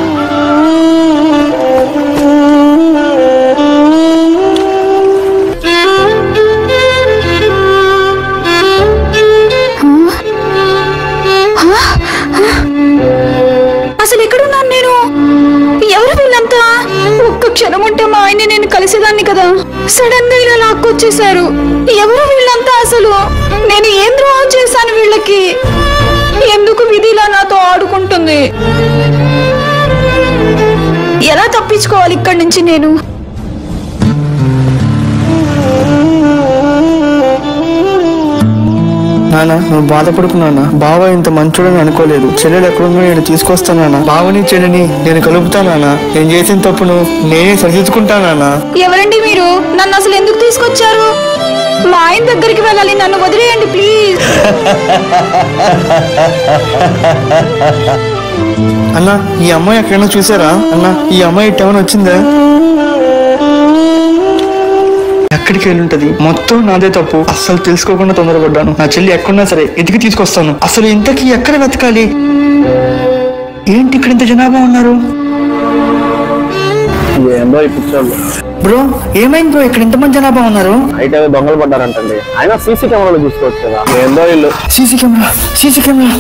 అసలు ఎక్కడున్నాను నేను? ఎవరు వీళ్ళంతా? ఒక్క క్షణం ఉంటే మా ఆయన్ని నేను కలిసేదాన్ని కదా. సడన్ గా ఇలా లాక్కొచ్చేశారు. ఎవరు వీళ్ళంతా? అసలు నేను ఏం ద్రోహం చేశాను వీళ్ళకి? ఎందుకు విధి ఇలా నాతో ఆడుకుంటుంది? ఎలా తప్పించుకోవాలి ఇక్కడి నుంచి నేను? నాన్న నువ్వు బాధపడుకున్నానా? బావ ఇంత మంచోడని అనుకోలేదు. చెల్లెలు ఎక్కడున్నా నేను తీసుకొస్తానా? బావని చెల్లిని నేను కలుపుతానా? నేను చేసిన తప్పును నేనే సరిదిద్దుకుంటానా? ఎవరండి మీరు? నన్ను అసలు ఎందుకు తీసుకొచ్చారు? మా ఆయన దగ్గరికి వెళ్ళాలి, నన్ను వదిలేయండి ప్లీజ్. అన్నా ఈ అమ్మాయి ఎక్కడైనా చూసారా? అన్నా ఈ అమ్మాయి ఇట్టేమైనా వచ్చిందా? ఎక్కడికి వెళ్ళుంటది? మొత్తం నాదే తప్పు. అస్సలు తెలుసుకోకుండా తొందరపడ్డాను. నా చెల్లి ఎక్కడున్నా సరే ఎదిగి తీసుకొస్తాను. అసలు ఇంతకీ ఎక్కడ వెతకాలి? ఏంటి ఇక్కడ ఇంత జనాభా ఉన్నారు? బ్రో ఏమైంది బ్రో, ఇక్కడ ఎంతమంది జనాభా ఉన్నారు? అయితే దొంగలు పడ్డారంటండి. ఆయన సీసీ కెమెరాలో చూసుకోవచ్చు కదా. ఏందో ఇల్లు. సీసీ కెమెరా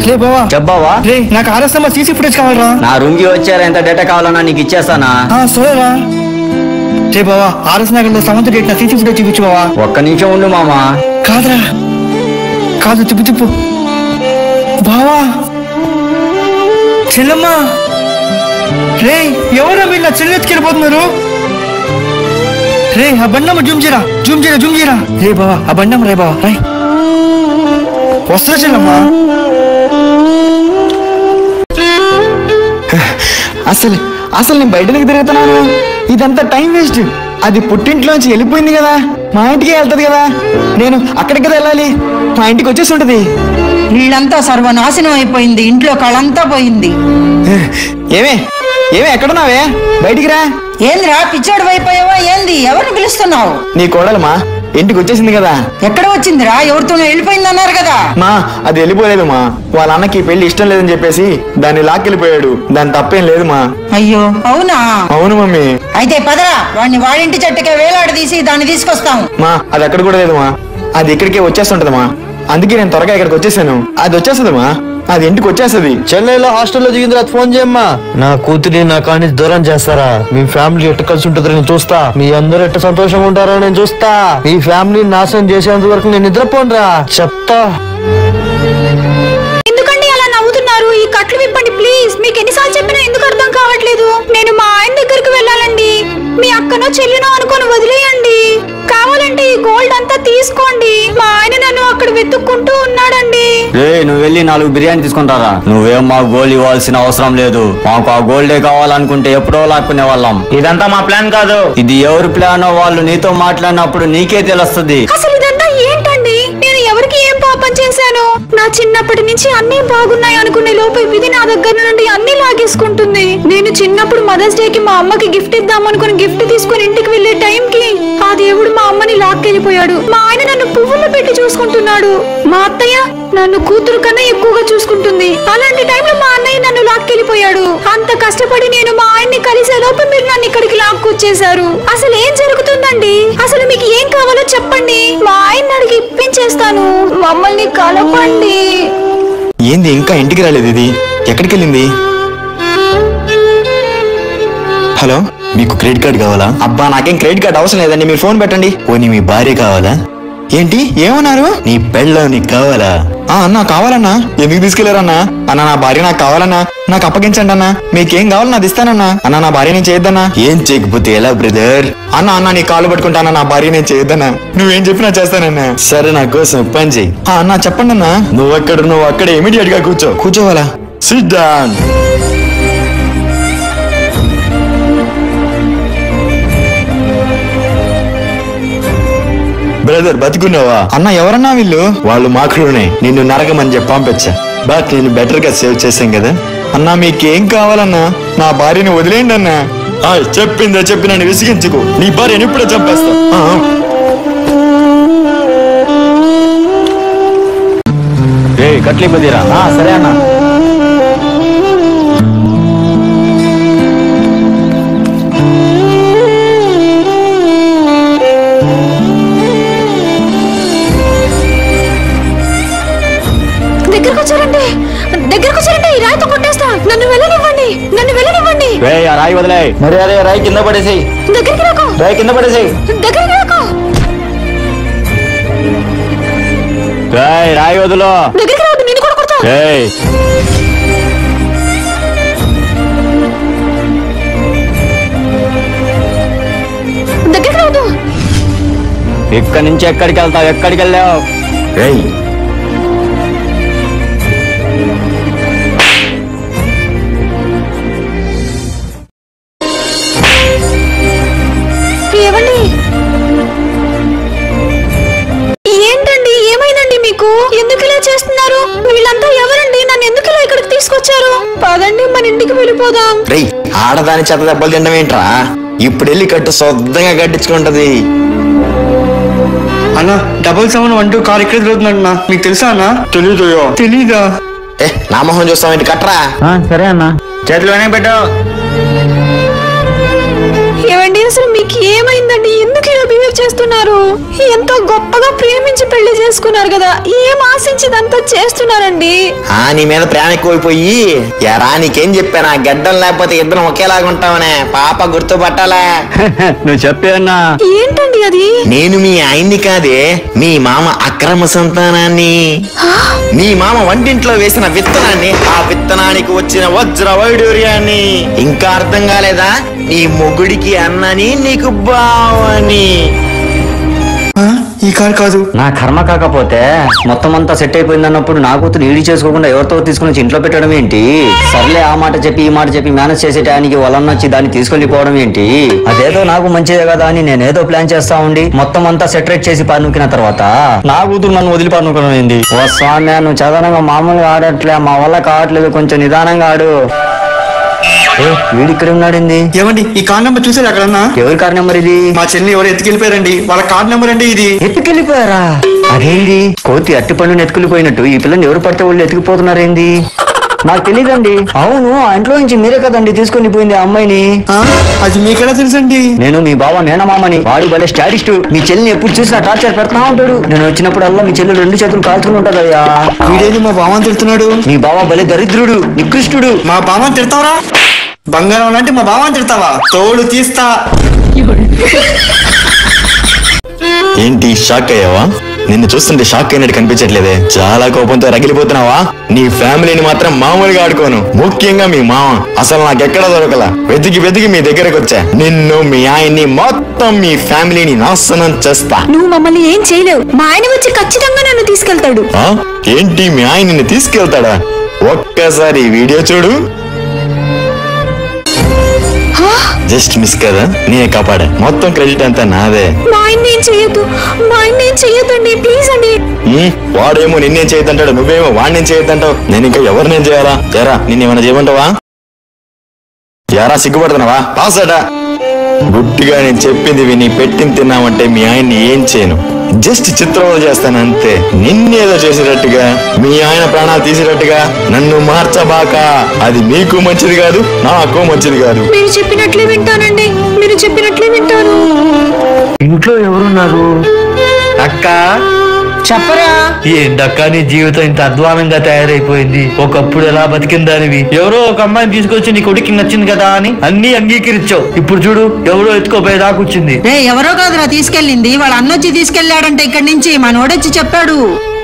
లే బావా. చెప్పావా? రే నాకు ఆర్ఎస్ నెంబర్ సీసీ ఫుటేజ్ కావాలరా. నా రూమ్ కి వచ్చారా? ఎంత డేటా కావాలన్నా నీకు ఇచ్చేస్తానా? సరేరా. రే బావా ఆర్ఎస్ నగర్ లో సమంత డేట్ నా సీసీ ఫుటేజ్ చూపించు బావా. ఒక్క నిమిషం ఉండు మామా. కాదురా కాదు, తిప్పు బావా. చెల్లమ్మా రే ఎవరా మీరు? నా చెల్లి ఎత్తుకెళ్ళిపోతున్నారు. రే ఆ బండమ్మ జూమ్ చేయరా. రే బావా ఆ బండమ్మ రే బావా రై వస్త్ర చెల్లమ్మా. అసలు నేను బయటకు తిరుగుతున్నాను. ఇదంతా టైం వేస్ట్. అది పుట్టింట్లోంచి వెళ్ళిపోయింది కదా, మా ఇంటికి వెళ్తుంది కదా. నేను అక్కడికి కదా వెళ్ళాలి. మా ఇంటికి వచ్చేసి ఉంటది. వీళ్ళంతా సర్వనాశనం అయిపోయింది. ఇంట్లో కళంతా పోయింది. ఏమే ఎక్కడున్నావే? బయటికి రా. ఏందిరా పిచ్చోడు అయిపోయావా ఏంది? ఎవరిని పిలుస్తున్నావు? నీ కోడలమా ఇంటికి వచ్చేసింది కదా. ఎక్కడ వచ్చిందిరా? ఎవరితోనో వెళ్ళిపోయింది అన్నారు కదా. మా అది వెళ్ళిపోలేదు మా. వాళ్ళ అన్నకి పెళ్లి ఇష్టం లేదని చెప్పేసి దాన్ని లాక్కెళ్ళిపోయాడు. దాని తప్పేం లేదు మా. అయ్యో అవునా? అవును మమ్మీ. అయితే పదరా, వాడిని వాడింటి చెట్టుకే వేలాడదీసి దాన్ని తీసుకొస్తాం. మా అది అక్కడ కూడా లేదు మా. అది ఇక్కడికే వచ్చేస్తుంటది మా. అందుకే నేను త్వరగా ఇక్కడికి వచ్చేసాను. అది వచ్చేస్తుంది మా. అది ఇంటికి వచ్చేస్తుంది. చెన్నైలో హాస్టల్లో దిగిన తర్వాత ఫోన్ చేయమ్మా. నా కూతురి నా కానీ దూరం చేస్తారా? మీ ఫ్యామిలీ ఎట్ట కలిసి ఉంటుందో నేను చూస్తా. మీ అందరూ ఎట్ట సంతోషంగా ఉంటారో నేను చూస్తా. మీ ఫ్యామిలీ నాశనం చేసేంత వరకు నేను నిద్రపోనురా చెప్తా. ఎందుకండి అలా నవ్వుతున్నారు? ఈ కట్లు విప్పండి ప్లీజ్. మీకు ఎన్నిసార్లు చెప్పినా ఎందుకు అర్థం కావట్లేదు? నేను మా ఆయన దగ్గరకు వెళ్ళాలండి. మీ అక్కనో చెల్లినో అనుకొని వదిలేయండి. కావాలంటే ఈ గోల్డ్ అంతా తీసుకోండి. మా ఆయన నన్ను అక్కడ వెతుక్కుంటూ ఉన్నాడండి. నువ్వు వెళ్ళి 4 బిర్యానీ తీసుకుంటారా? నువ్వేం మాకు గోల్డ్ ఇవ్వాల్సిన అవసరం లేదు. మాకు ఆ గోల్డే కావాలనుకుంటే ఎప్పుడో లాక్కునే వాళ్ళం. ఇదంతా మా ప్లాన్ కాదు. ఇది ఎవరి ప్లానో వాళ్ళు నీతో మాట్లాడినప్పుడు నీకే తెలుస్తుంది. అసలు ఇదంతా ఏంటండి? నేను ఎవరికి ఏం పాపం చేశాను? నా చిన్నప్పటి నుంచి అన్ని బాగున్నాయి అనుకునే లోపు విధి నా దగ్గర నుండి అన్ని లాగేసుకుంటుంది. నేను చిన్నప్పుడు మదర్స్ డే కి మా అమ్మకి గిఫ్ట్ ఇద్దాం అనుకుని గిఫ్ట్ తీసుకుని ఇంటికి వెళ్లే టైం కి ఆ దేవుడు మా అమ్మని లాక్కెళ్ళిపోయాడు. మా ఆయన నన్ను పువ్వులు పెట్టి చూసుకుంటున్నాడు. మా అత్తయ్య నన్ను కూతురు కన్నా ఎక్కువగా చూసుకుంటుంది. అలాంటి టైంలో మా అన్నయ్య నన్ను లాక్కెళ్ళిపోయాడు. అంత కష్టపడి నేను మా ఆయన్ని కలిసే లోపు మీరు నన్ను ఇక్కడికి లాక్కొచ్చేశారు. అసలు ఏం జరుగుతుందండి? అసలు మీకు ఏం కావాలో చెప్పండి. మా ఆయన్ని అడిగి ఇప్పించేస్తాను. మమ్మల్ని కలపండి. ఏంది ఇంకా ఇంటికి రాలేదు? ఇది ఎక్కడికి వెళ్ళింది? హలో, మీకు క్రెడిట్ కార్డ్ కావాలా? అబ్బా నాకేం క్రెడిట్ కార్డ్ అవసరం లేదండి. మీరు ఫోన్ పెట్టండి. పోనీ మీ భార్య కావాలా? ఏంటి ఏమన్నారు? నీ పెళ్ళం నీకు కావాలా? అన్నా కావాలన్నా. ఎందుకు తీసుకెళ్లారన్నా? అన్న నా భార్య నాకు కావాలన్నా, నాకు అప్పగించండి అన్నా. మీకేం కావాలన్నా అది ఇస్తానన్నా. అన్న నా భార్య నేను చేయొద్దన్నా. ఏం చేయకపోతే ఎలా బ్రదర్? అన్న నీ కాళ్ళు పట్టుకుంటానా, నా భార్య నేను చేయొద్దన్నా. నువ్వేం చెప్పినా చేస్తానన్నా. సరే నా కోసం పని చెయ్యి. అన్నా చెప్పండి అన్నా. నువ్వు అక్కడ ఇమీడియట్ గా కూర్చోవాలా? Sit down. బ్రదర్ బతికున్నావా? అన్న ఎవరన్నా వీళ్ళు? వాళ్ళు మాకులోనే నిన్ను నరకమని చెప్పి పంపించా. బట్ నేను బెటర్ గా సేవ్ చేశాం కదా. అన్నా మీకేం కావాలన్నా? నా భార్యని వదిలేయండి అన్నా. చెప్పిందే చెప్పి నన్ను విసిగించుకో. నీ భార్యను ఇప్పుడే చంపేస్తా. కట్లీ బదిరా. సరే అన్నా. దగ్గరకు వచ్చారండి. రాయితో కొట్టేస్తా. నన్ను వెళ్ళనివ్వండి. రాయి వదిలే. మరి అదే రాయి కింద పడేసి. దగ్గరికి రాకు. రాయి కింద పడేసి. దగ్గరికి రాకు. రాయి వదులు. దగ్గరికి రావద్దు. నేను కూడా కొడతా. దగ్గరికి రావద్దు. ఇక్కడి నుంచి ఎక్కడికి వెళ్తావు? ఎక్కడికి వెళ్ళావు? ఏవండి? ఏంటండి ఏమైందండి మీకు? ఎందుకు ఇలా చేస్తున్నారు? వీళ్ళంతా ఎవరండి? నన్ను ఎందుకు ఇలా ఇక్కడికి తీసుకొచ్చారు? పదండి మన ఇంటికి వెళ్ళిపోదాం. ఆడదాని చెత్త దెబ్బలు తినడం ఏంట్రా? ఇప్పుడు వెళ్ళి కట్టు శుద్ధంగా కట్టించుకుంటది. అన్న 771 కార్ ఇక్కడ తిరుగుతుందన్నా. మీకు తెలుసా అన్న? తెలీదా? నా మొహం చూస్తామేంటి? కట్టరా. సరే అన్నా. చేతులు వెనక పెట్టు. ఏవండి అసలు మీకు ఏమైందండి? ఎందుకు ఇలా బిహేవ్ చేస్తున్నారు? ఎంతో గొప్పగా ప్రేమించి పెళ్లి చేసుకున్నారు కదా, ఏం ఆశించి ఇదంతా చేస్తున్నారండి? నీ మీద ప్రేమ ఎక్కువైపోయి ఎరా నీకేం చెప్పానా? గడ్డం లేకపోతే ఇద్దరం ఒకేలాగా ఉంటామనే పాప గుర్తుపట్టాలా? నువ్వు చెప్పేవన్నా. ఏంటండి అది? నేను మీ ఆయన్ని కాదే, మీ మామ అక్రమ సంతానాన్ని. మీ మామ వంటింట్లో వేసిన విత్తనాన్ని, ఆ విత్తనానికి వచ్చిన వజ్ర వైడూర్యాన్ని. ఇంకా అర్థం కాలేదా? నీ మొగుడికి అన్నని, నీకు బావని. ఈ కార్ కాదు. నా కర్మ కాకపోతే మొత్తం అంతా సెట్ అయిపోయింది అన్నప్పుడు నా కూతురు ఈడి చేసుకోకుండా ఎవరితో తీసుకుని ఇంట్లో పెట్టడం ఏంటి? సర్లే ఆ మాట చెప్పి ఈ మాట చెప్పి మేనేజ్ చేసే టైంకి వాళ్ళన్నొచ్చి దాన్ని తీసుకొని పోవడం ఏంటి? అదేదో నాకు మంచిదే కదా అని నేనేదో ప్లాన్ చేస్తా ఉండి మొత్తం అంతా సెటరేట్ చేసి పన్నుకిన తర్వాత నా కూతురు నన్ను వదిలి పన్నుకోవడం ఏంటి? ఓ స్వామి, నువ్వు చదవనంగా మామూలుగా ఆడట్లే, మా వల్ల కావట్లేదు, కొంచెం నిదానంగా ఆడు. వీడి ఇక్కడ ఉన్నాడండి. ఏమండి ఈ కార్ నెంబర్ చూసారు అక్కడన్నా? ఎవరి కార్ నెంబర్ ఇది? మా చెల్లి ఎవరు ఎత్తుకెళ్ళిపోయారండి. వాళ్ళ కార్ నెంబర్ అండి ఇది. ఎత్తుకెళ్ళిపోయారా? అదేంది కోతి అట్టి పండుని ఎత్తుకెళ్ళిపోయినట్టు ఈ పిల్లని ఎవరు పడితే వాళ్ళు ఎత్తుకుపోతున్నారేంది? నాకు తెలియదండి. అవును, ఆ ఇంట్లో నుంచి మీరే కదండి తీసుకొని పోయింది ఆ అమ్మాయిని. అది మీకెలా తెలుసండి? నేను మీ బావ మేనమామని. వాడు భలే స్టాటిస్ట్. మీ చెల్లిని ఎప్పుడు చూసినా టార్చర్ పెడతా ఉంటాడు. నేను వచ్చినప్పుడల్లా మీ చెల్లి 2 చేతులు కాల్చుకుని ఉంటదయ్యా. వీడేది మా బావని తిడుతున్నాడు. మీ బావ భలే దరిద్రుడు, నికృష్టుడు. మా బావని తిడతావరా? బంగారం లాంటి మా బావని తిడతావా? తోడు తీస్తా. ఏంటి షాక్ అయ్యావా? నిన్ను చూస్తుంటే షాక్ అయినట్టు కనిపించట్లేదే. చాలా కోపంతో రగిలిపోతున్నావా? నీ ఫ్యామిలీని మాత్రం మామూలుగా ఆడుకోను, ముఖ్యంగా మీ మామ అసలు నాకెక్కడ దొరకలా. వెతికి మీ దగ్గరకు వచ్చా. నిన్ను, మీ ఆయన్ని, మొత్తం మీ ఫ్యామిలీని నాశనం చేస్తా. నువ్వు మమ్మల్ని ఏం చేయలేవు. మా ఆయన వచ్చి ఖచ్చితంగా నన్ను తీసుకెళ్తాడు. ఏంటి మీ ఆయన నిన్ను తీసుకెళ్తాడా? ఒక్కసారి వీడియో చూడు. జస్ట్ మిస్ కదా, నేనే కాపాడా. మొత్తం క్రెడిట్ అంతా నాదే. మా ఆయన ఏం చెయ్యొద్దండి, ప్లీజ్ అండి. వాడేమో నిన్నేం చేయొద్దంటాడు, నువ్వేమో వాడినేం చేయొద్దంటావు. నేను ఇంకా ఎవరినేం చేయాలా? ఎరా నిన్నేమైనా చేయమంటావా? ఎరా సిగ్గుపడుతున్నావా? పాసడా గుట్టిగా నేను చెప్పింది విని పెట్టింది తిన్నామంటే మీ ఆయన్ని ఏం చేయను, జస్ట్ చిత్రవద చేస్తాను అంతే. నిన్నేదో చేసేటట్టుగా, మీ ఆయన ప్రాణాలు తీసేటట్టుగా నన్ను మార్చబాక. అది మీకు మంచిది కాదు, నాకు మంచిది కాదు. మీరు చెప్పినట్లే వింటానండి, మీరు చెప్పినట్లే వింటాను. ఇంట్లో ఎవరున్నారు? అక్క చెప్పరా. ఏంటక్క నీ జీవితం ఇంత అధ్వానంగా తయారైపోయింది. ఒకప్పుడు ఎలా బతికిందానివి, ఎవరో ఒక అమ్మాయిని తీసుకొచ్చి నీ కొడుకు నచ్చింది కదా అని అన్ని అంగీకరించావు. ఇప్పుడు చూడు ఎవరో ఎత్తుకోపోయి దాకొచ్చింది. రే ఎవరో కాదురా తీసుకెళ్ళింది, వాళ్ళ అన్నొచ్చి తీసుకెళ్లాడంటే ఇక్కడి నుంచి మనోడొచ్చి చెప్పాడు.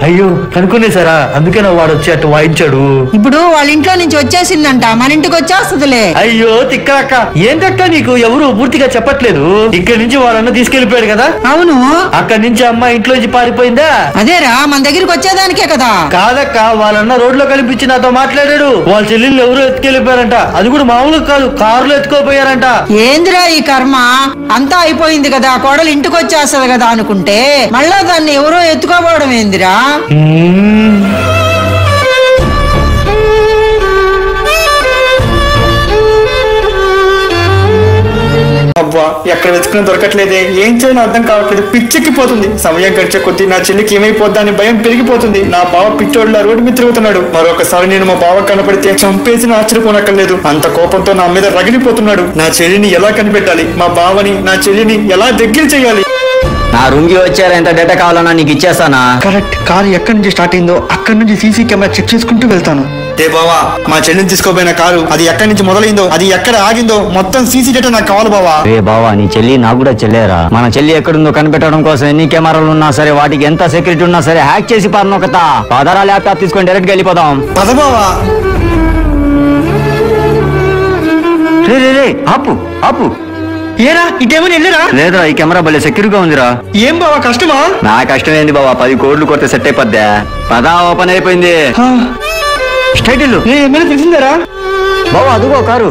అయ్యో కనుక్కునేసారా, అందుకే వాడు వచ్చి అటు వాయించాడు. ఇప్పుడు వాళ్ళ ఇంట్లో నుంచి వచ్చేసిందంట, మన ఇంటికి వచ్చేస్తుందిలే. అయ్యో తిక్కలక్క, ఏంటక్క నీకు ఎవరు పూర్తిగా చెప్పట్లేదు? ఇక్కడి నుంచి వాళ్ళన్న తీసుకెళ్లిపోయాడు కదా. అవును. అక్కడి నుంచి అమ్మాయి ఇంట్లో నుంచి పారిపోయిందా? అదేరా మన దగ్గరికి వచ్చేదానికే కదా. కాదక్క, వాళ్ళన్న రోడ్లో కనిపించి నాతో మాట్లాడాడు. వాళ్ళ చెల్లెళ్ళు ఎవరో ఎత్తుకెళ్లిపోయారంట, అది కూడా మామూలు కాదు, కారులో ఎత్తుకోపోయారంట. ఏందిరా ఈ కర్మ, అంతా అయిపోయింది కదా, కోడలు ఇంటికి వచ్చేస్తుంది కదా అనుకుంటే మళ్ళా దాన్ని ఎవరో ఎత్తుకోపోవడం ఏందిరా. అబ్బా ఎక్కడ వెతుకున్నా దొరకట్లేదే, ఏం చేయాలో అర్థం కావట్లేదు, పిచ్చెక్కిపోతుంది. సమయం గడిచే కొద్దీ నా చెల్లికి ఏమైపోద్దా అని భయం పెరిగిపోతుంది. నా బావ పిచ్చోళ్ళ రోడ్డు మీద తిరుగుతున్నాడు. మరొకసారి నేను మా బావ కనపడితే చంపేసిన ఆశ్చర్యపోనక్కర్లేదు, అంత కోపంతో నా మీద రగిలిపోతున్నాడు. నా చెల్లిని ఎలా కనిపెట్టాలి, మా బావని నా చెల్లిని ఎలా దగ్గర చేయాలి? నా రూమ్ కి వచ్చారా, ఎంత డేటా కావాలన్నా నీకు ఇచ్చేస్తానా. కరెక్ట్, కారు ఎక్కడి నుంచి స్టార్ట్ అయిందో అక్కడి నుంచి సీసీ కెమెరా చెక్ చేసుకుంటూ వెళ్తాను. ఏ బావా, మా చెల్లిని తీసుకోపోయిన కారు అది ఎక్కడి నుంచి మొదలైందో, అది ఎక్కడ ఆగిందో మొత్తం సీసీ డేటా నాకు కావాలి బావా. రే బావా, నీ చెల్లి నాకు కూడా చెల్లేరా. మన చెల్లి ఎక్కడుందో కనిపెట్టడం కోసం ఎన్ని కెమెరాలు ఉన్నా సరే, వాటికి ఎంత సెక్యూరిటీ ఉన్నా సరే హ్యాక్ చేసి పారనొకతా. పదరా ల్యాప్టాప్ తీసుకొని డైరెక్ట్ గా వెళ్ళిపోదాం. పద బావా. రే రే రే ఆపు ఆపు. ఏరా ఇటేమని వెళ్ళరా? లేదురా, ఈ కెమెరా భలే సెక్యూర్ గా ఉందిరా. ఏం బావా కష్టమా? నా కష్టం ఏంది బావా, 10 కోట్లు కొడితే సెట్ అయిపోద్దా. పదా ఓపెన్ అయిపోయింది. స్ట్రైట్ ఇల్లు. ఏమైనా తెలిసిందరా బావా, అదుగో కారు.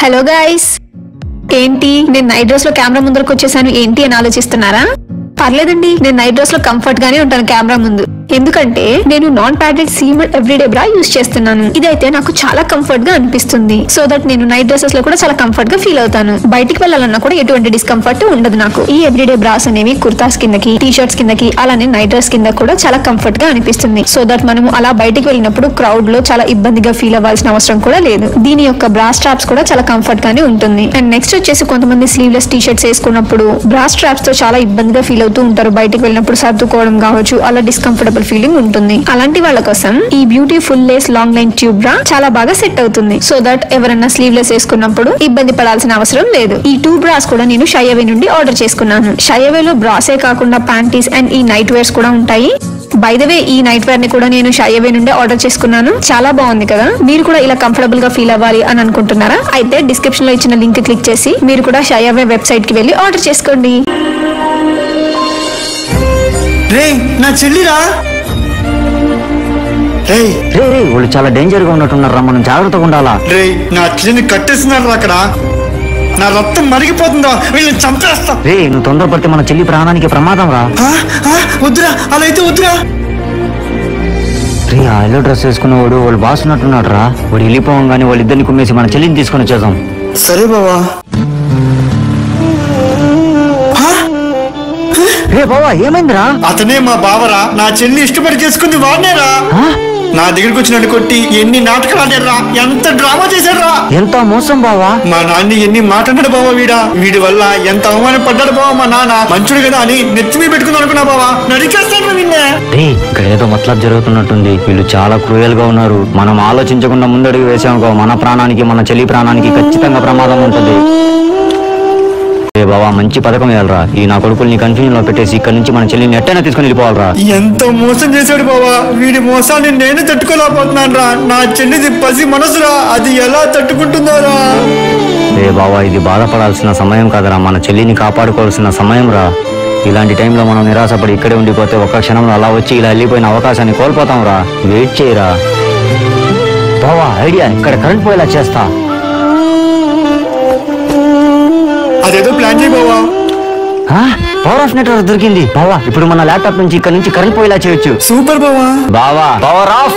హలో గైస్, ఏంటి నేను నైట్ డ్రెస్ లో కెమెరా ముందరకు వచ్చేసాను ఏంటి అని ఆలోచిస్తున్నారా? పర్లేదండి, నేను నైట్ డ్రెస్ లో కంఫర్ట్ గానే ఉంటాను కెమెరా ముందు. ఎందుకంటే నేను నాన్ ప్యాడెడ్ సీమర్ ఎవ్రీడే బ్రా యూస్ చేస్తున్నాను. ఇదైతే నాకు చాలా కంఫర్ట్ గా అనిపిస్తుంది. సో దట్ నేను నైట్ డ్రెస్సెస్ లో కూడా చాలా కంఫర్ట్ గా ఫీల్ అవుతాను. బయటికి వెళ్ళాలన్నా కూడా ఎటువంటి డిస్కంఫర్ట్ ఉండదు నాకు. ఈ ఎవ్రీడే బ్రాస్ అనేవి కుర్తాస్ కిందకి, టీ షర్ట్స్ కిందకి, అలానే నైట్ డ్రెస్ కింద కూడా చాలా కంఫర్ట్ గా అనిపిస్తుంది. సో దట్ మనము అలా బయటికి వెళ్ళినప్పుడు క్రౌడ్ లో చాలా ఇబ్బందిగా ఫీల్ అవ్వాల్సిన అవసరం కూడా లేదు. దీని యొక్క బ్రా స్ట్రాప్స్ కూడా చాలా కంఫర్ట్ గానే ఉంటుంది. అండ్ నెక్స్ట్ వచ్చేసి కొంతమంది స్లీవ్లెస్ టీ షర్ట్స్ వేసుకున్నప్పుడు బ్రా స్ట్రాప్స్ తో చాలా ఇబ్బందిగా ఫీల్ అవుతూ ఉంటారు. బయటికి వెళ్ళినప్పుడు సర్దుకోవడం కావచ్చు, అలా డిస్కంఫర్టబుల్ ఫీలింగ్ ఉంటుంది. అలాంటి వాళ్ళ కోసం ఈ beautiful Lay's long line tube బ్రా చాలా బాగా సెట్ అవుతుంది. సో దట్ ఎవరైనా స్లీవ్లెస్ వేసుకున్నప్పుడు ఇబ్బంది పడాల్సిన అవసరం లేదు. ఈ 2 బ్రాస్ కూడా నేను షైఅవే నుండి ఆర్డర్ చేసుకున్నాను. షైఅవేలో బ్రాసే కాకుండా ప్యాంటీస్ అండ్ ఈ నైట్ వేర్స్ కూడా ఉంటాయి. బై ద వే, ఈ నైట్ వేర్ ని కూడా నేను షైఅవే నుండి ఆర్డర్ చేసుకున్నాను. చాలా బాగుంది కదా. మీరు కూడా ఇలా కంఫర్టబుల్ గా ఫీల్ అవ్వాలి అని అనుకుంటున్నారా? అయితే డిస్క్రిప్షన్ లో ఇచ్చిన లింక్ క్లిక్ చేసి మీరు కూడా షైఅవే వెబ్సైట్ కి వెళ్ళి ఆర్డర్ చేసుకోండి. రే నా చెల్లిరా. రే రే, వాళ్ళు చాలా డేంజర్ గా ఉన్నట్టున్నారా, మనం జాగ్రత్తగా ఉండాలా. రే నా చెల్లిని కట్టేస్తున్నారు అక్కడ, నా రక్తం మరిగిపోతుందా, వీళ్ళని చంపేస్తా. రే నువ్వు తొందరపడితే మన చెల్లి ప్రాణానికి ప్రమాదం రా. వద్దురా, అలా అయితే వద్దురా. రే ఆ ఎల్లో డ్రెస్ వేసుకున్నవాడు వాళ్ళు బాస్ ఉన్నట్టున్నాడు రా. వాడు వెళ్ళిపోవంగానే వాళ్ళిద్దరిని కుమ్మేసి మన చెల్లిని తీసుకొని వచ్చేద్దాం. సరే బావా. రే బావా, ఏమైందిరా? అతనే మా బావరా, నా చెల్లి ఇష్టపడి చేసుకుంది వాడినేరా. నా దగ్గరికి వచ్చినట్టు కొట్టి ఎన్ని నాటకాలు ఆడారా, ఎంత డ్రామా చేశారా. ఎంత మోసం బావా. మా నాన్న ఎన్ని మాట్లాడాడు బావా. వీడి వల్ల ఎంత అవమానం పడ్డాడు బావా. మా నాన్న మంచుడు కదా అని నెత్తి మీద పెట్టుకుందాం అనుకున్నా బావా, నరికేస్తాను నిన్నే. రే ఇక్కడ ఏదో మతలబ్ జరుగుతున్నట్టుంది. వీళ్ళు చాలా క్రూయల్ గా ఉన్నారు. మనం ఆలోచించకుండా ముందడుగు వేసామనుకో, మన ప్రాణానికి మన చెల్లి ప్రాణానికి ఖచ్చితంగా ప్రమాదం ఉంటుంది. రే బావా, మంచి పథకం వేయాలరా. ఈ నా కొడుకుల్ని కన్ఫ్యూజన్ లో పెట్టేసి ఇక్కడ నుంచి మన చెల్లిని ఎట్టైనా తీసుకుని వెళ్ళిపోవాలరా. ఎంత మోసం చేశాడు బావా. వీడి మోసాన్ని నేను తట్టుకోలేకపోతున్నాను రా. నా చెల్లిది పసి మనసురా, అది ఎలా తట్టుకుంటుందారా. రే బావా, ఇది బాధపడాల్సిన సమయం కాదరా, మన చెల్లిని కాపాడుకోవాల్సిన సమయం రా. ఇలాంటి టైంలో మనం నిరాశపడి ఇక్కడే ఉండిపోతే ఒక్క క్షణంలో అలా వచ్చి ఇలా వెళ్ళిపోయిన అవకాశాన్ని కోల్పోతాం రా. వెయిట్ చేయరా బావా. ఐడియా, ఇక్కడ కరెంట్ పోయేలా చేస్తా. అదేదో ప్లాన్ చేయి బావా. పవర్ ఆఫ్ నెట్వర్క్ దొరికింది బావా. ఇప్పుడు మన ల్యాప్టాప్ నుంచి ఇక్కడ నుంచి కరెంట్ పోయేలా చేయొచ్చు. సూపర్ బావా. బావా పవర్ ఆఫ్.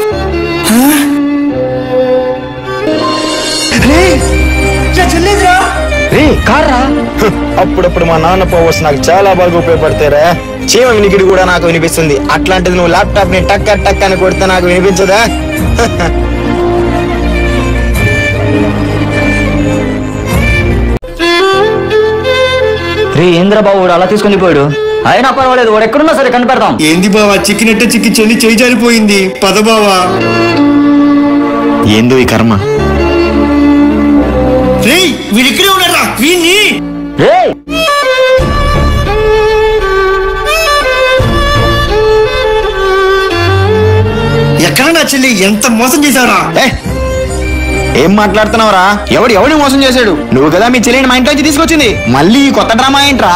అప్పుడప్పుడు మా నాన్న పవర్స్ నాకు చాలా బాగా ఉపయోగపడతారా. చీమ వినికిడి కూడా నాకు వినిపిస్తుంది. అట్లాంటిది నువ్వు ల్యాప్టాప్ ని టక్ టక్ అని కొడితే నాకు వినిపించదా? రే ఏంద్ర బాబు వాడు అలా తీసుకుని పోయాడు. అయినా పర్వాలేదు, వాడు ఎక్కడున్నా సరే కనిపెడతాం. ఏంది బావా చిక్కినట్టే చిక్కి చెల్లి చేయి జారిపోయింది. పద బావా. ఏందో ఈ కర్మ. రేయ్ వీడు ఇక్కడే ఉన్నారా? వీణ్ణి రే ఎక్కడ నా చెల్లి? ఎంత మోసం చేశారా? ఏం మాట్లాడుతున్నావురా? ఎవడిని మోసం చేశాడు? నువ్వు కదా మీ చెల్లిని మా ఇంట్లోంచి తీసుకొచ్చింది. మళ్ళీ ఈ కొత్త డ్రామా ఏంట్రా?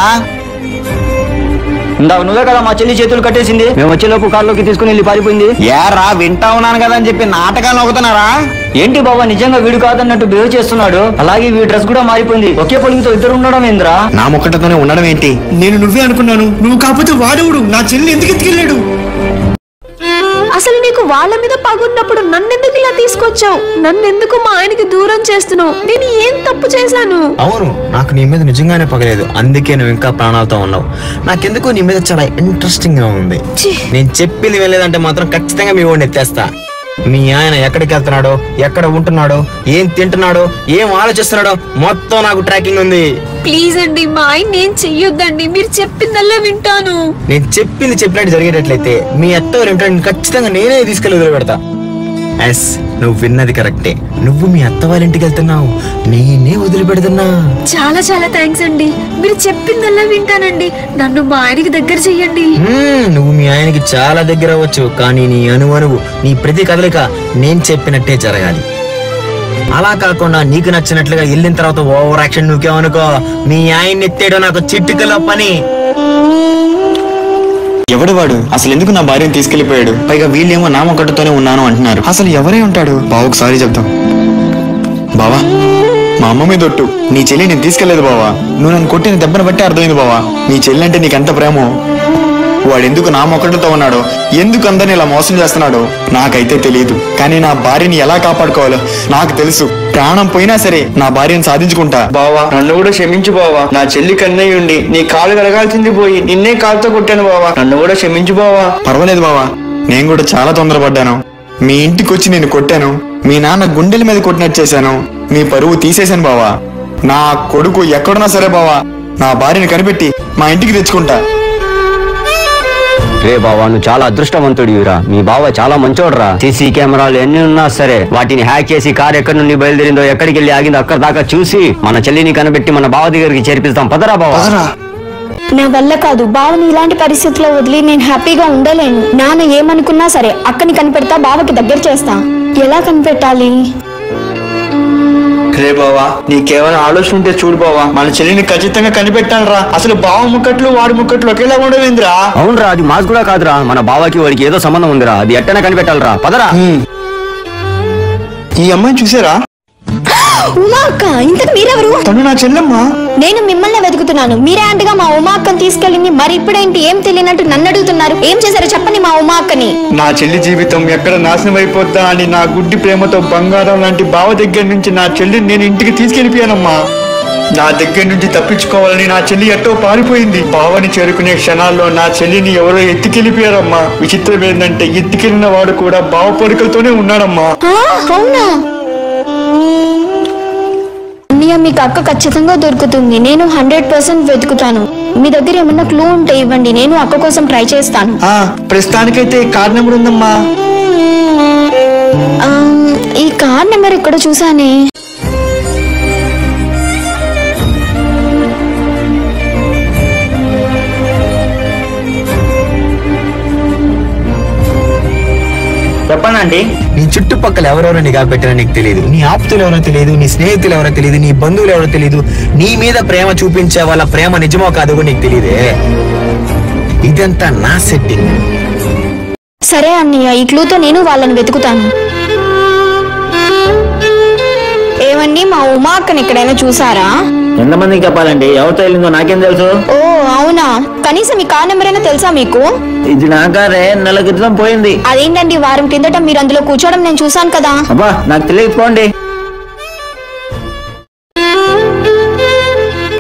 ఇందాక నువ్వే కదా మా చెల్లి చేతులు కట్టేసింది. మేము వచ్చేలోపు కార్లోకి తీసుకుని వెళ్ళి పారిపోయింది. ఏరా వింటా ఉన్నాను కదా అని చెప్పి నాటకాలు నవ్వుతున్నారా? ఏంటి బాబా నిజంగా వీడు కాదన్నట్టు బిహేవ్ చేస్తున్నాడు. అలాగే వీడి డ్రెస్ కూడా మారిపోయింది. ఒకే పొలిగితో ఇద్దరు ఉండడం ఏంద్రా? నా ముక్కటతోనే ఉండడం ఏంటి? నేను నువ్వే అనుకున్నాను. నువ్వు కాకపోతే వాడేవుడు. నా చెల్లి ఎందుకు ఎత్తుకెళ్ళాడు? అసలు నీకు వాళ్ళ మీద పగున్నప్పుడు నన్నెందుకు ఇలా తీసుకొచ్చావు? నన్నెందుకు మా ఆయనకి దూరం చేస్తున్నావు? నేను ఏం తప్పు చేశాను? అవును, నాకు నీ మీద నిజంగానే పగలేదు. అందుకే నువ్వు ఇంకా ప్రాణాలతో ఉన్నావు. నాకెందుకు నీ మీద చాలా ఇంట్రెస్టింగ్ గా ఉంది. నేను చెప్పింది వెళ్ళలేదంటే మాత్రం ఖచ్చితంగా మీ వాడిని ఎత్తేస్తా. మీ ఆయన ఎక్కడికి వెళ్తున్నాడో, ఎక్కడ ఉంటున్నాడో, ఏం తింటున్నాడో, ఏం ఆలోచిస్తున్నాడో మొత్తం నాకు ట్రాకింగ్ ఉంది. ప్లీజ్ అండి, మా ఆయన ఏం చెయ్యొద్దండి. మీరు చెప్పిందల్లా వింటాను. నేను చెప్పింది చెప్పినట్టు జరిగేటట్లయితే మీ అత్తవారి ఇంట్లో ఖచ్చితంగా నేనే తీసుకెళ్ళి వదిలిపెడతా. ఎస్, నువ్వు విన్నది కరెక్టే. నువ్వు మీ అత్తవారి ఇంటికి వెళ్తున్నావు, నేనే వదిలిపెడుతున్నా. చాలా చాలా థ్యాంక్స్ అండి. మీరు చెప్పిందల్లా వింటానండి. నన్ను మా ఆయనకి దగ్గర చెయ్యండి. నువ్వు మీ ఆయనకి చాలా దగ్గర అవ్వచ్చు, కానీ నీ అనువనువు, నీ ప్రతి కదలిక నేను చెప్పినట్టే జరగాలి. అలా కాకుండా నీకు నచ్చినట్లుగా వెళ్ళిన తర్వాత ఓవర్ యాక్షన్ నువ్వేమనుకో, మీ ఆయన్ని ఎత్తేయడం నాకు చిట్టుకలో పని. ఎవడు వాడు? అసలు ఎందుకు నా భార్యను తీసుకెళ్లిపోయాడు? పైగా వీళ్ళేమో నా మొక్కటితోనే ఉన్నాను అంటున్నారు. అసలు ఎవరే ఉంటాడు? బావకు సారీ చెప్తాం. బావా, మా అమ్మ మీద ఒట్టు, నీ చెల్లి నేను తీసుకెళ్లేదు బావా. నువ్వు నన్ను కొట్టిన దెబ్బను బట్టి అర్థమైంది బావా, నీ చెల్లి అంటే నీకెంత ప్రేమో. వాడెందుకు నా మొక్కటితో ఉన్నాడో, ఎందుకు అందరిని ఇలా మోసం చేస్తున్నాడో నాకైతే తెలియదు. కానీ నా భార్యని ఎలా కాపాడుకోవాలో నాకు తెలుసు. ప్రాణం పోయినా సరే నా భార్యను సాధించుకుంటా. బావా నన్ను కూడా క్షమించు బావా. నా చెల్లి కన్నయ్య ఉండి నీ కాలు కడగాల్సింది పోయి నిన్నే కాలుతో కొట్టాను బావా. నన్ను కూడా క్షమించు బావా. పర్వాలేదు బావా, నేను కూడా చాలా తొందరపడ్డాను. మీ ఇంటికి వచ్చి నేను కొట్టాను. మీ నాన్న గుండెల మీద కొట్టినట్టు చేశాను. మీ పరువు తీసేశాను బావా. నా కొడుకు ఎక్కడున్నా సరే బావా, నా భార్యని కనిపెట్టి మా ఇంటికి తెచ్చుకుంటా. రే బావా, నువ్వు చాలా అదృష్టవంతుడివిరా. మీ బావ చాలా మంచోడురా. సీసీ కెమెరాలు ఎన్ని ఉన్నా సరే వాటిని హ్యాక్ చేసి కారు ఎక్కడి నుండి బయలుదేరిందో, ఎక్కడికి వెళ్ళి ఆగిందో అక్కడ దాకా చూసి మన చెల్లిని కనిపెట్టి మన బావ దగ్గరికి చేర్పిస్తాం. పదరా బావా. నా వల్ల కాదు. బావని ఇలాంటి పరిస్థితిలో వదిలి నేను హ్యాపీగా ఉండలేను. నాన్న ఏమనుకున్నా సరే అక్కని కనిపెడతా, బావకి దగ్గర చేస్తా. ఎలా కనిపెట్టాలి? రే బావా, నీకేమైనా ఆలోచన ఉంటే చూడు బావా. మన చెల్లిని ఖచ్చితంగా కనిపెట్టాలరా. అసలు బావ ముక్కట్లు వాడి ముక్కట్లు ఒకేలా ఉండవేంద్రా? అవునరా, అది మాస్ కూడా కాదురా. మన బావకి వాడికి ఏదో సంబంధం ఉందిరా. అది ఎట్టనే కనిపెట్టాలరా. పదరా. ఈ అమ్మాయిని చూసారా? ఉమా అక్క, ఇంతకు మీరెవరు? తను నా చెల్లెమ్మ. నేను మిమ్మల్ని వెతుకుతున్నాను. మీరే అంటగా మా ఉమా అక్కని తీసుకెళ్ళింది. మరి ఇప్పుడేంటి ఏం తెలియనట్టు నన్ను అడుగుతున్నారు? ఏం చేశారో చెప్పండి మా ఉమా అక్కని. నా చెల్లి జీవితం ఎక్కడ నాశనం అయిపోద్దా అని నా గుడ్డి ప్రేమతో బంగారం లాంటి బావ దగ్గర నుంచి నా చెల్లిని నేను ఇంటికి తీసుకెళ్లిపోయానమ్మా. నా దగ్గర నుంచి తప్పించుకోవాలని నా చెల్లి ఎట్టో పారిపోయింది. బావని చేరుకునే క్షణాల్లో నా చెల్లిని ఎవరో ఎత్తుకెళ్లిపోయారమ్మా. విచిత్రం ఏంటంటే ఎత్తుకెళ్లిన వాడు కూడా బావ పొడికలతోనే ఉన్నాడమ్మా. అవునా? మీకు అక్క ఖచ్చితంగా దొరుకుతుంది. నేను 100% వెతుకుతాను. మీ దగ్గర ఏమన్నా క్లూ ఉంటే ఇవ్వండి, నేను అక్క కోసం ట్రై చేస్తాను. ప్రస్తుతానికైతే కార్ నెంబర్ ఉందమ్మా. ఈ కార్ నెంబర్ ఎక్కడ చూసానే? చెప్పండి. నీ చుట్టుపక్కల ఎవరెవరో నిఘా పెట్టినా నీకు తెలియదు. నీ ఆప్తులు ఎవరో తెలియదు, నీ స్నేహితులు ఎవరో తెలియదు, నీ బంధువులు ఎవరో తెలియదు. నీ మీద ప్రేమ చూపించే వాళ్ళ ప్రేమ నిజమో కాదు కూడా నీకు తెలియదే. ఇదంతా నా సెట్టింగ్. సరే అన్నయ్య, ఈ క్లూతో నేను వాళ్ళని వెతుకుతాను. ఏమండి, మా ఉమా అక్కని ఎక్కడైనా చూసారా? ఎంతమందికి చెప్పాలండి? ఎవరితో వెళ్ళిందో నాకేం తెలుసు. ఓ అవునా? కనీసం మీ కార్ నెంబర్ అయినా తెలుసా మీకు? ఇది నా కారే, నెల క్రితం పోయింది. అదేంటండి, వారం కిందట మీరు అందులో కూర్చోవడం నేను చూసాను కదా. అబ్బా, నాకు తెలియకపోండి.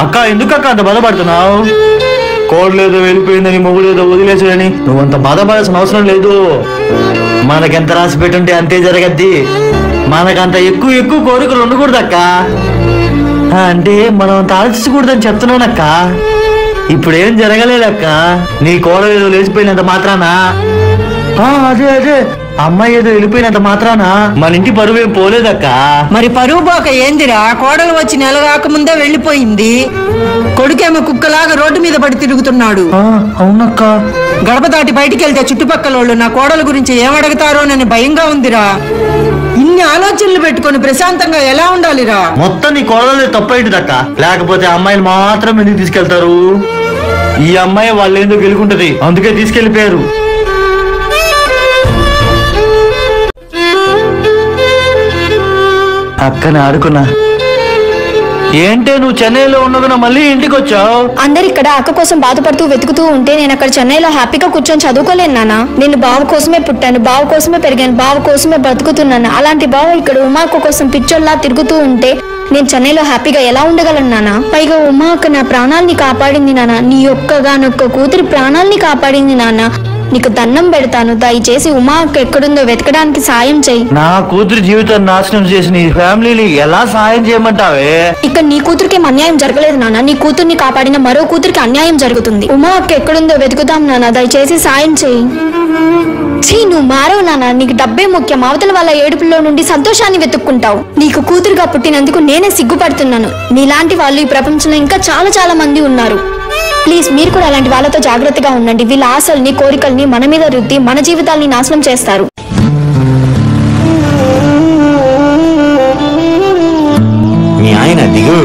అక్క ఎందుకు అక్క అంత బాధపడుతున్నావు? కోడలేదో వెళ్ళిపోయిందని, మొగుడేదో వదిలేసాడని నువ్వంత బాధపడాల్సిన అవసరం లేదు. మనకెంత రాసి పెట్టుంటే అంతే జరగద్ది. మనకంత ఎక్కువ కోరికలు ఉండకూడదు అక్క. అంటే మనం అంత ఆలోచించకూడదని చెప్తున్నానక్క. ఇప్పుడేం జరగలేదక్క. నీ కోడలు ఏదో లేచిపోయినంత మాత్రాన అదే అమ్మాయి ఏదో వెళ్ళిపోయినంత మాత్రాన మన ఇంటి పరువు ఏం పోలేదక్క. మరి పరువు పోక ఏందిరా? కోడలు వచ్చి నెల కాకముందే వెళ్ళిపోయింది. కొడుకేమో కుక్కలాగా రోడ్డు మీద పడి తిరుగుతున్నాడు. అవునక్క. గడప దాటి బయటికి వెళ్తే చుట్టుపక్కల వాళ్ళు నా కోడల గురించి ఏమడగతారోనని భయంగా ఉందిరా. ఇన్ని ఆలోచనలు పెట్టుకొని ప్రశాంతంగా ఎలా ఉండాలిరా? మొత్తం నీ కోడలే తప్పైందక్క. లేకపోతే అమ్మాయిని మాత్రం ఎందుకు తీసుకెళ్తారు? ఈ అమ్మాయి వాళ్ళు ఎందుకు గెలుకుంటది, అందుకే తీసుకెళ్లిపోయారు. అక్కని ఆడుకున్నా. ఏంటే నువ్వు చెన్నైలో ఉండగా మళ్ళీ ఇంటికి వచ్చావు? అందరు ఇక్కడ అక్క కోసం బాధపడుతూ వెతుకుతూ ఉంటే నేను అక్కడ చెన్నైలో హ్యాపీగా కూర్చొని చదువుకోలేను నాన్న. నేను బావ కోసమే పుట్టాను, బావ కోసమే పెరిగాను, బావ కోసమే బ్రతుకుతున్నాను. అలాంటి బావ ఇక్కడ ఉమాకు కోసం పిచ్చోల్లా తిరుగుతూ ఉంటే నేను చెన్నైలో హ్యాపీగా ఎలా ఉండగలను నాన్న? పైగా ఉమా అక్క నా ప్రాణాలని కాపాడింది నాన్న. నీ ఒక్కగానొక్క కూతురి ప్రాణాలని కాపాడింది నాన్న. నీకు దండం పెడతాను, దయచేసి ఉమా అక్క ఎక్కడుందో వెతకడానికి సాయం చెయ్యి. నా కూతురి జీవితాన్ని నాశనం చేసి నీ ఫ్యామిలీని ఎలా సాయం చేయమంటావే? ఇక్కడ నీ కూతురికి అన్యాయం జరగలేదు నాన్న. నీ కూతుర్ని కాపాడిన మరో కూతురికి అన్యాయం జరుగుతుంది. ఉమా అక్క ఎక్కడుందో వెతుకుతాం నాన్న, దయచేసి సాయం చెయ్యి. నువ్వు మారవు నాన్న. నీకు డబ్బే ముఖ్యం. అవతల వాళ్ళ ఏడుపుల్లో నుండి సంతోషాన్ని వెతుక్కుంటావు. నీకు కూతురుగా పుట్టినందుకు నేనే సిగ్గుపడుతున్నాను. నీలాంటి వాళ్ళు ఈ ప్రపంచంలో ఇంకా చాలా చాలా మంది ఉన్నారు. ప్లీజ్ మీరు కూడా అలాంటి వాళ్ళతో జాగ్రత్తగా ఉండండి. వీళ్ళ ఆశల్ని కోరికల్ని మన మీద రుద్ది మన జీవితాల్ని నాశనం చేస్తారు. మీ ఆయన దిగు.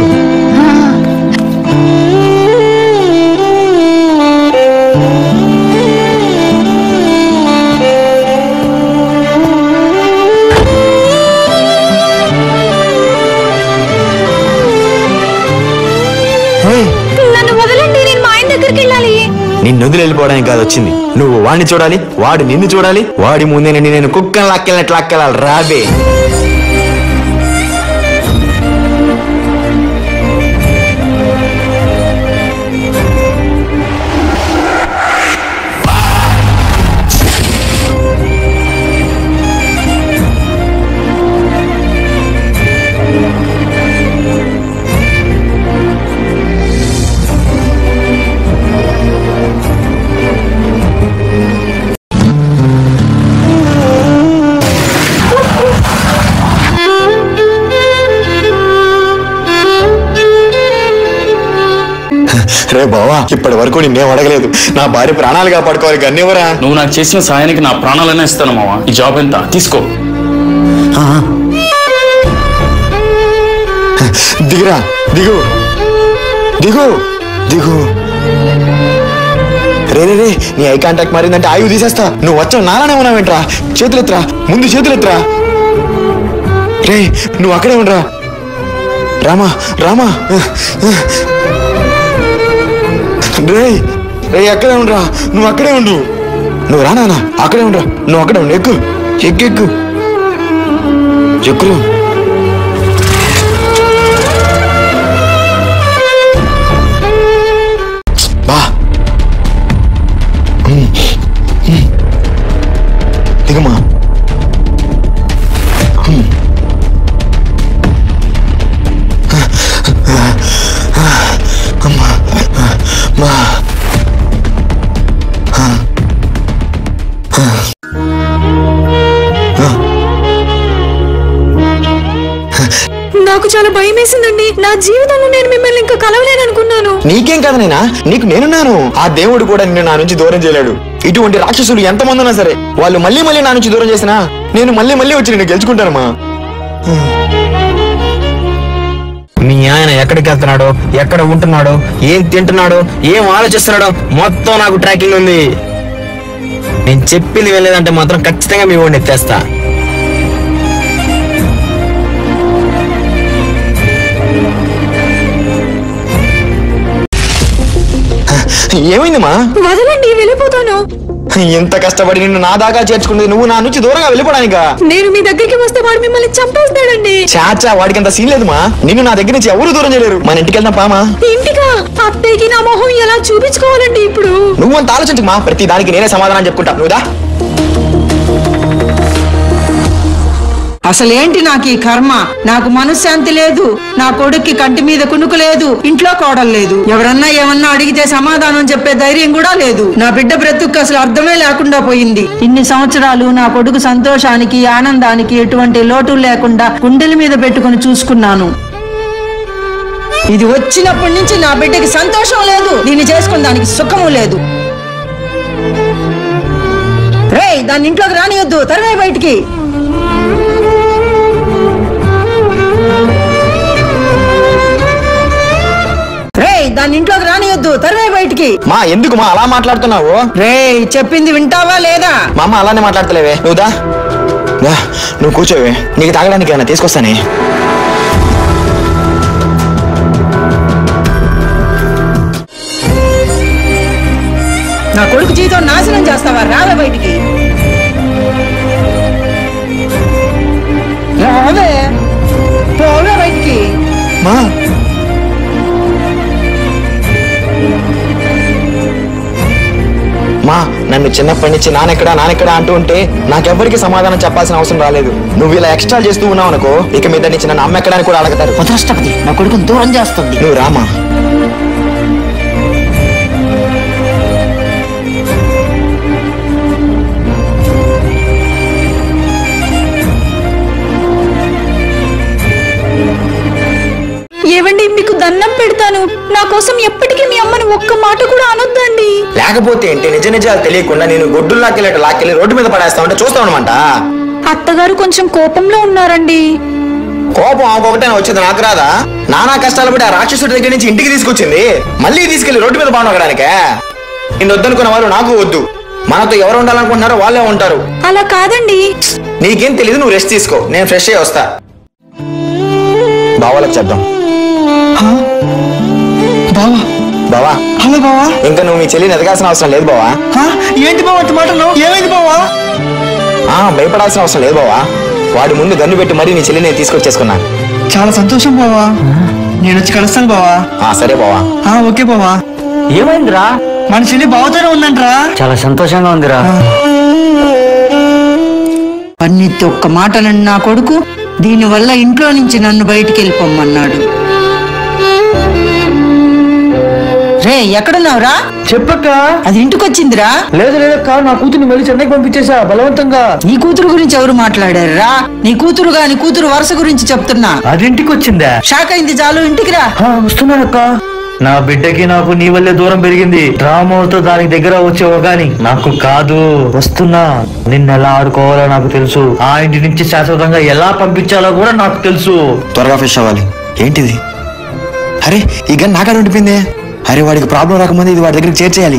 నన్ను వదలండి, నేను మా ఆయన దగ్గరికి వెళ్ళాలి. నిన్ను వదిలి వెళ్ళిపోవడానికి కాదు వచ్చింది. నువ్వు వాడిని చూడాలి, వాడు నిన్ను చూడాలి. వాడి ముందే నేను కుక్కను లాక్కెళ్ళినట్లు లాక్కెళ్ళాలి. రాబే. రే బావా, ఇప్పటి వరకు నిన్నేం అడగలేదు. నా భార్య ప్రాణాలు కాపాడుకోవాలి గన్నివరా. నువ్వు నాకు చేసిన సాయానికి నా ప్రాణాలనే ఇస్తాను మావా. ఈ జాబ్ ఎంత తీసుకో. దిగురా, దిగు దిగు దిగు. రే రే రే, నీ ఐ కాంటాక్ట్ మారిందంటే ఆయువు తీసేస్తా. నువ్వు వచ్చావు నాలానే ఉన్నావేంట్రా? చేతులెత్తురా, ముందు చేతులెత్తురా. రే నువ్వు అక్కడే ఉండరా. రామా రామా. రే రే అక్కడే ఉండరా. నువ్వు అక్కడే ఉండు. నువ్వు రానా, అక్కడే ఉండరా. నువ్వు అక్కడే ఉండు. ఎక్కు ఎక్కు ఎక్కు ఎక్కురు. బా దిగమ్మా. అమ్మా మా నాకు చాలా భయం వేసిందండి. నా జీవితంలో నేను మిమ్మల్ని ఇంకా కలవలేననుకున్నాను. నీకేం కదా నేనా, నీకు నేనున్నాను. ఆ దేవుడు కూడా నిన్ను నా నుంచి దూరం చేయలేడు. ఇటువంటి రాక్షసులు ఎంతమంది ఉన్నా సరే వాళ్ళు మళ్ళీ మళ్ళీ నా నుంచి దూరం చేసినా నేను మళ్ళీ మళ్ళీ వచ్చి నిన్ను గెలుచుకుంటానమ్మా. మీ ఆయన ఎక్కడికి వెళ్తున్నాడో, ఎక్కడ ఉంటున్నాడో, ఏం తింటున్నాడో, ఏం ఆలోచిస్తున్నాడో మొత్తం నాకు ట్రాకింగ్ ఉంది. నేను చెప్పింది వెళ్ళలేదంటే మాత్రం ఖచ్చితంగా మీ వాడిని ఎత్తేస్తా. ఏమైందమ్మా? వదలండి, వెళ్ళిపోతాను. ఎంత కష్టపడి నిన్ను నా దాకా చేర్చుకున్నది నువ్వు నా నుంచి దూరంగా వెళ్ళిపోవడానికా? నేను మీ దగ్గరికి వస్తే వాడు మిమ్మల్ని చంపేస్తాడండి. చాచా, వాడికి అంత సీన్ లేదుమా. నిన్ను నా దగ్గర నుంచి ఎవరు దూరం చేయలేరు. మన ఇంటికి వెళ్దాం పామా. ఇంటికా? అత్తయ్యకి నా మొహం ఎలా చూపించుకోవాలండి ఇప్పుడు? నువ్వు అంత ఆలోచించమా. ప్రతి దానికి నేనే సమాధానం చెప్పుకుంటా. నువ్వుదా. అసలేంటి నాకు ఈ కర్మ? నాకు మనశ్శాంతి లేదు, నా కొడుక్కి కంటి మీద కునుకు లేదు, ఇంట్లో కోడలు లేదు, ఎవరన్నా ఏమన్నా అడిగితే సమాధానం చెప్పే ధైర్యం కూడా లేదు. నా బిడ్డ బ్రతుక్కు అసలు అర్థమే లేకుండా పోయింది. ఇన్ని సంవత్సరాలు నా కొడుకు సంతోషానికి ఆనందానికి ఎటువంటి లోటు లేకుండా గుండెల మీద పెట్టుకుని చూసుకున్నాను. ఇది వచ్చినప్పటి నుంచి నా బిడ్డకి సంతోషం లేదు, దీన్ని చేసుకున్న దానికి సుఖము లేదు. రేయ్, దాన్ని ఇంట్లోకి రానియొద్దు, తరవే బయటికి. రేయ్, దాన్ని ఇంట్లోకి రానియొద్దు, తరవే బయటికి. మా ఎందుకు మా అలా మాట్లాడుతున్నావు? రేయ్, చెప్పింది వింటావా లేదా? మా అమ్మ అలానే మాట్లాడతలేవే. నువ్వు నువ్వు కూర్చోవే, నీకు తాగడానికి ఏమైనా తీసుకొస్తానే. నా కొడుకు జీవితం నాశనం చేస్తావా? రావే బయటికి, రావే, పోవే బయటికి. మా నన్ను చిన్నప్పటి నుంచి నానెక్కడా అంటూ ఉంటే నాకెవ్వరికి సమాధానం చెప్పాల్సిన అవసరం రాలేదు. నువ్వు ఇలా ఎక్స్ట్రా చేస్తూ ఉన్నావు అనుకో, ఇక మీద నుంచి నన్ను అమ్మ ఎక్కడానికి కూడా అడగతారు. రాష్ట్రపతి నా కొడుకుని దూరం చేస్తుంది. నువ్వు రామా. ఏవండి, మీకు దండం పెడతాను, నా కోసం ఎప్పటికీ మీ అమ్మని ఒక్క మాట కూడా అనొద్దండి. లేకపోతే ఏంటి, నిజాలు తెలియకుండా నేను గొడ్డులు లాక్కెళ్ళి రోడ్డు మీద పడేస్తా ఉంటే చూస్తావు అనమాట. అత్తగారు కొంచెం కోపంలో ఉన్నారండి. కోపం ఒకటే వచ్చింది, నాకు రాదా? నానా కష్టాలు పడి ఆ రాక్షసుడి దగ్గర నుంచి ఇంటికి తీసుకొచ్చింది, మళ్ళీ తీసుకెళ్లి రోడ్డు మీద బాగునడానికే. నిన్ను వద్దనుకున్న వాళ్ళు నాకు వద్దు, మనతో ఎవరు ఉండాలనుకుంటున్నారో వాళ్ళే ఉంటారు. అలా కాదండి. నీకేం తెలీదు, నువ్వు రెస్ట్ తీసుకో, నేను ఫ్రెష్ అయ్యి వస్తా. బావాలకు చెప్దాం. బావా, ఇంకా నువ్వు మీ చెల్లిని ఎదగాల్సిన అవసరం లేదు బావా. ఏంటి బావా మాటలు? ఏమైంది బావా? భయపడాల్సిన అవసరం లేదు బావా. వాడి ముందు గన్ను పెట్టి మరీ నీ చెల్లి నేను తీసుకొచ్చేసుకున్నా. చాలా సంతోషం బావా, నేను వచ్చి కలుస్తాను బావా. సరే బావా. ఓకే బావా. ఏమైందిరా? మన చెల్లి బావతోనే ఉందంటరా. చాలా సంతోషంగా ఉందిరా. పన్నెత్తి ఒక్క మాటనని నా కొడుకు దీనివల్ల ఇంట్లో నుంచి నన్ను బయటికి వెళ్ళిపోమన్నాడు. రే, ఎక్కడున్నావురా? చెప్పక్క. అది ఇంటికి వచ్చిందిరా. లేదు లేదక్క, నా కూతుర్ని మళ్ళీ చెన్నైకి పంపించేసా బలవంతంగా. నీ కూతురు గురించి ఎవరు మాట్లాడారా? నీ కూతురు గాని కూతురు వరుస గురించి చెప్తున్నా. అది ఇంటికి వచ్చిందా? షాక్ అయింది చాలు, ఇంటికి రా. వస్తున్నానక్క. నా బిడ్డకి నాకు నీ వల్లే దూరం పెరిగింది. డ్రామాతో దానికి దగ్గర వచ్చేవో గాని నాకు కాదు. వస్తున్నా, నిన్ను ఎలా ఆడుకోవాలో నాకు తెలుసు. ఆ ఇంటి నుంచి శాశ్వతంగా ఎలా పంపించాలో కూడా నాకు తెలుసు. త్వరగా ఫ్రెష్ అవ్వాలి. ఏంటిది? అరే, ఈ గన్ నాకాడ ఉండిపోయింది. అరే, వాడికి ప్రాబ్లం రాకముందే ఇది వాడి దగ్గరికి చేర్చేయాలి.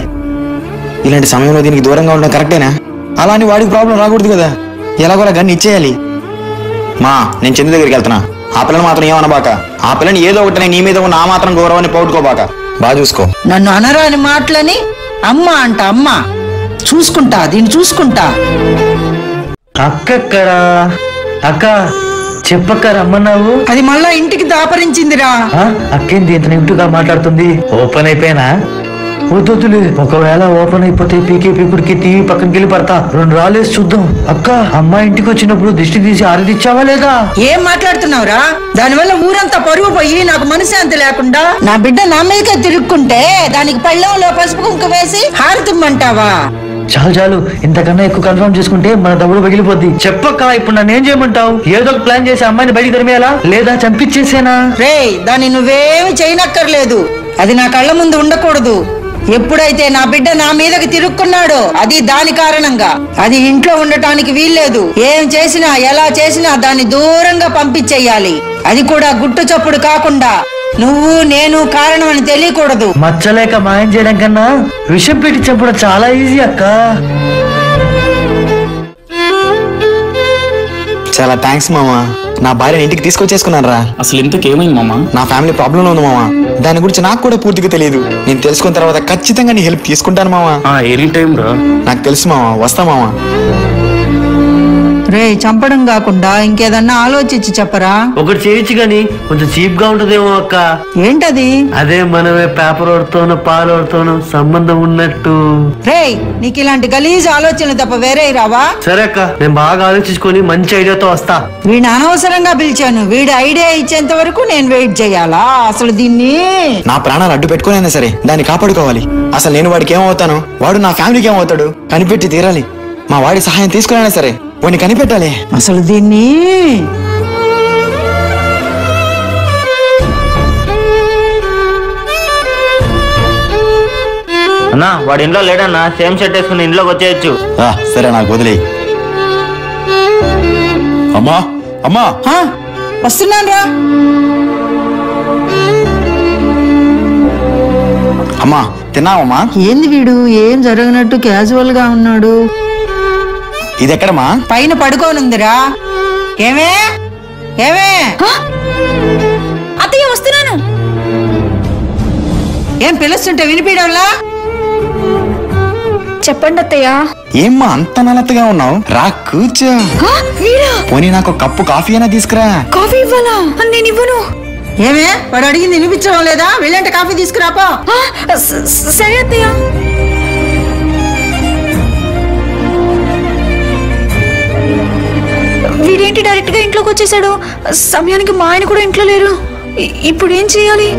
ఇలాంటి సమయంలో దీనికి దూరంగా ఉండడం కరెక్టేనా? అలా అని వాడికి ప్రాబ్లం రాకూడదు కదా. ఎలాగోలా గన్ ఇచ్చేయాలి. మా, నేను చందు దగ్గరికి వెళ్తున్నా. ఆ పిల్లని మాత్రం ఏమనబాక. ఆ పిల్లని ఏదో ఒకటి నీ మీద ఉన్న ఆ మాత్రం గౌరవాన్ని పోగొట్టుకోబాక. బాగా చూసుకో. నన్ను అనరాని మాటలని అమ్మ అంట. అమ్మ చూసుకుంటా, దీన్ని చూసుకుంటా. అక్కక్కరా. అక్క చెప్పక్క, రమ్మన్నావు. అది మళ్ళా ఇంటికి దాపరించిందిరా. అక్కేంది ఇంత నెగిటివ్ గా మాట్లాడుతుంది? ఓపెన్ అయిపోయినా? వద్దులే, ఒకవేళ ఓపెన్ అయిపోతే పీకుడికి టీవీ పక్కనకి వెళ్ళి పడతా. 2 రాలేసి చూద్దాం. అక్క, అమ్మాయి ఇంటికి వచ్చినప్పుడు దిష్టి తీసి ఆరదిచ్చావా లేదా? ఏం మాట్లాడుతున్నావురా? దానివల్ల ఊరంతా పరువు పోయి నాకు మనశ్శాంతి లేకుండా నా బిడ్డ నా మీదకే తిరుక్కుంటే దానికి పళ్ళెంలో పసుపు కుంకు వేసి హారతిమ్మంటావా? చాలు, ఇంతకన్నా ఎక్కువ కన్ఫర్మ్ చేసుకుంటే మన దమ్ముడు పగిలిపోద్ది. చెప్పక్క, ఇప్పుడు నన్ను ఏం చేయమంటావు? ఏదో ఒక ప్లాన్ చేసి అమ్మాయిని బయటికి తరిమేయాలా లేదా చంపించేసేనా? రేయ్, దాన్ని నువ్వేమి చేయనక్కర్లేదు. అది నా కళ్ళ ముందు ఉండకూడదు. ఎప్పుడైతే నా బిడ్డ నా మీదకి తిరుక్కున్నాడో అది దాని కారణంగా. అది ఇంట్లో ఉండటానికి వీల్లేదు. ఏం చేసినా ఎలా చేసినా దాన్ని దూరంగా పంపించేయాలి. అది కూడా గుట్టు చప్పుడు కాకుండా. నువ్వు నేను కారణం అని తెలియకూడదు. మచ్చలేక మాయం చేయడం కన్నా విషం పెట్టి చంపడం చాలా ఈజీ అక్క. చాలా థ్యాంక్స్ మామా. నా భార్యని ఇంటికి తీసుకొచ్చేసుకున్నాను రా. అసలు ఇంతకేమైంది మామా? నా ఫ్యామిలీ ప్రాబ్లంలో ఉంది మామా. దాని గురించి నాకు కూడా పూర్తిగా తెలియదు. నేను తెలుసుకున్న తర్వాత ఖచ్చితంగా నీ హెల్ప్ తీసుకుంటాను మామా. ఎనీ టైం రా. నాకు తెలుసు మామా. వస్తా మామా. రే చంపడం కాకుండా ఇంకేదన్నా ఆలోచించి చెప్పరా. ఒకటి చేయొచ్చు గాని కొంచెం చీప్ గా ఉంటదేమో అక్క. ఏంటది? అదే మనమే పేపర్ ఓడుతోనూ పాలు ఓడుతోనూ సంబంధం ఉన్నట్టు. రే నీకు ఇలాంటి గలీజ్ ఆలోచనలు తప్ప వేరే రావా? సరే అక్క, నేను బాగా ఆలోచించుకొని మంచి ఐడియాతో వస్తా. వీడిని అనవసరంగా పిలిచాను. వీడి ఐడియా ఇచ్చేంత వరకు నేను వెయిట్ చేయాలా? అసలు దీన్ని నా ప్రాణాలు అడ్డు పెట్టుకునైనా సరే దాన్ని కాపాడుకోవాలి. అసలు నేను వాడికి ఏమవుతాను, వాడు నా ఫ్యామిలీకి ఏమవుతాడు కనిపెట్టి తీరాలి. మా వాడి సహాయం తీసుకురైనా సరే వాడిని కనిపెట్టాలి. అసలు దీన్ని అన్నా వాడి ఇంట్లో లేడన్నా, సేమ్ షర్ట్ వేసుకుని ఇంట్లోకి వచ్చేయచ్చు. సరే నాకు వదిలేయి. అమ్మా అమ్మా వస్తున్నాను రా. అమ్మా తిన్నావమ్మా? ఏంది వీడు ఏం జరగనట్టు క్యాజువల్ గా ఉన్నాడు. ఇది ఎక్కడమ్మా? పైన పడుకోనుందిరా. ఏమే ఏమే అత్తయ్య వస్తున్నాను. ఏం పిలుస్తుంటే వినిపించడంలా? చెప్పండి అత్తయ్య. ఏమ్మా అంత నలతగా ఉన్నావు? రా కూర్చో. పోనీ నాకు కప్పు కాఫీ అయినా తీసుకురా. కాఫీ ఇవ్వాలా? నేను ఇవ్వను. ఏమే వాడు అడిగింది వినిపించడం లేదా? వెళ్ళంటే కాఫీ తీసుకురాపో. సరే అత్తయ్య. వీడేంటి డైరెక్ట్ గా ఇంట్లోకి వచ్చేసాడు? సమయానికి మా ఆయన కూడా ఇంట్లో లేరు. ఇప్పుడు ఏం చేయాలి?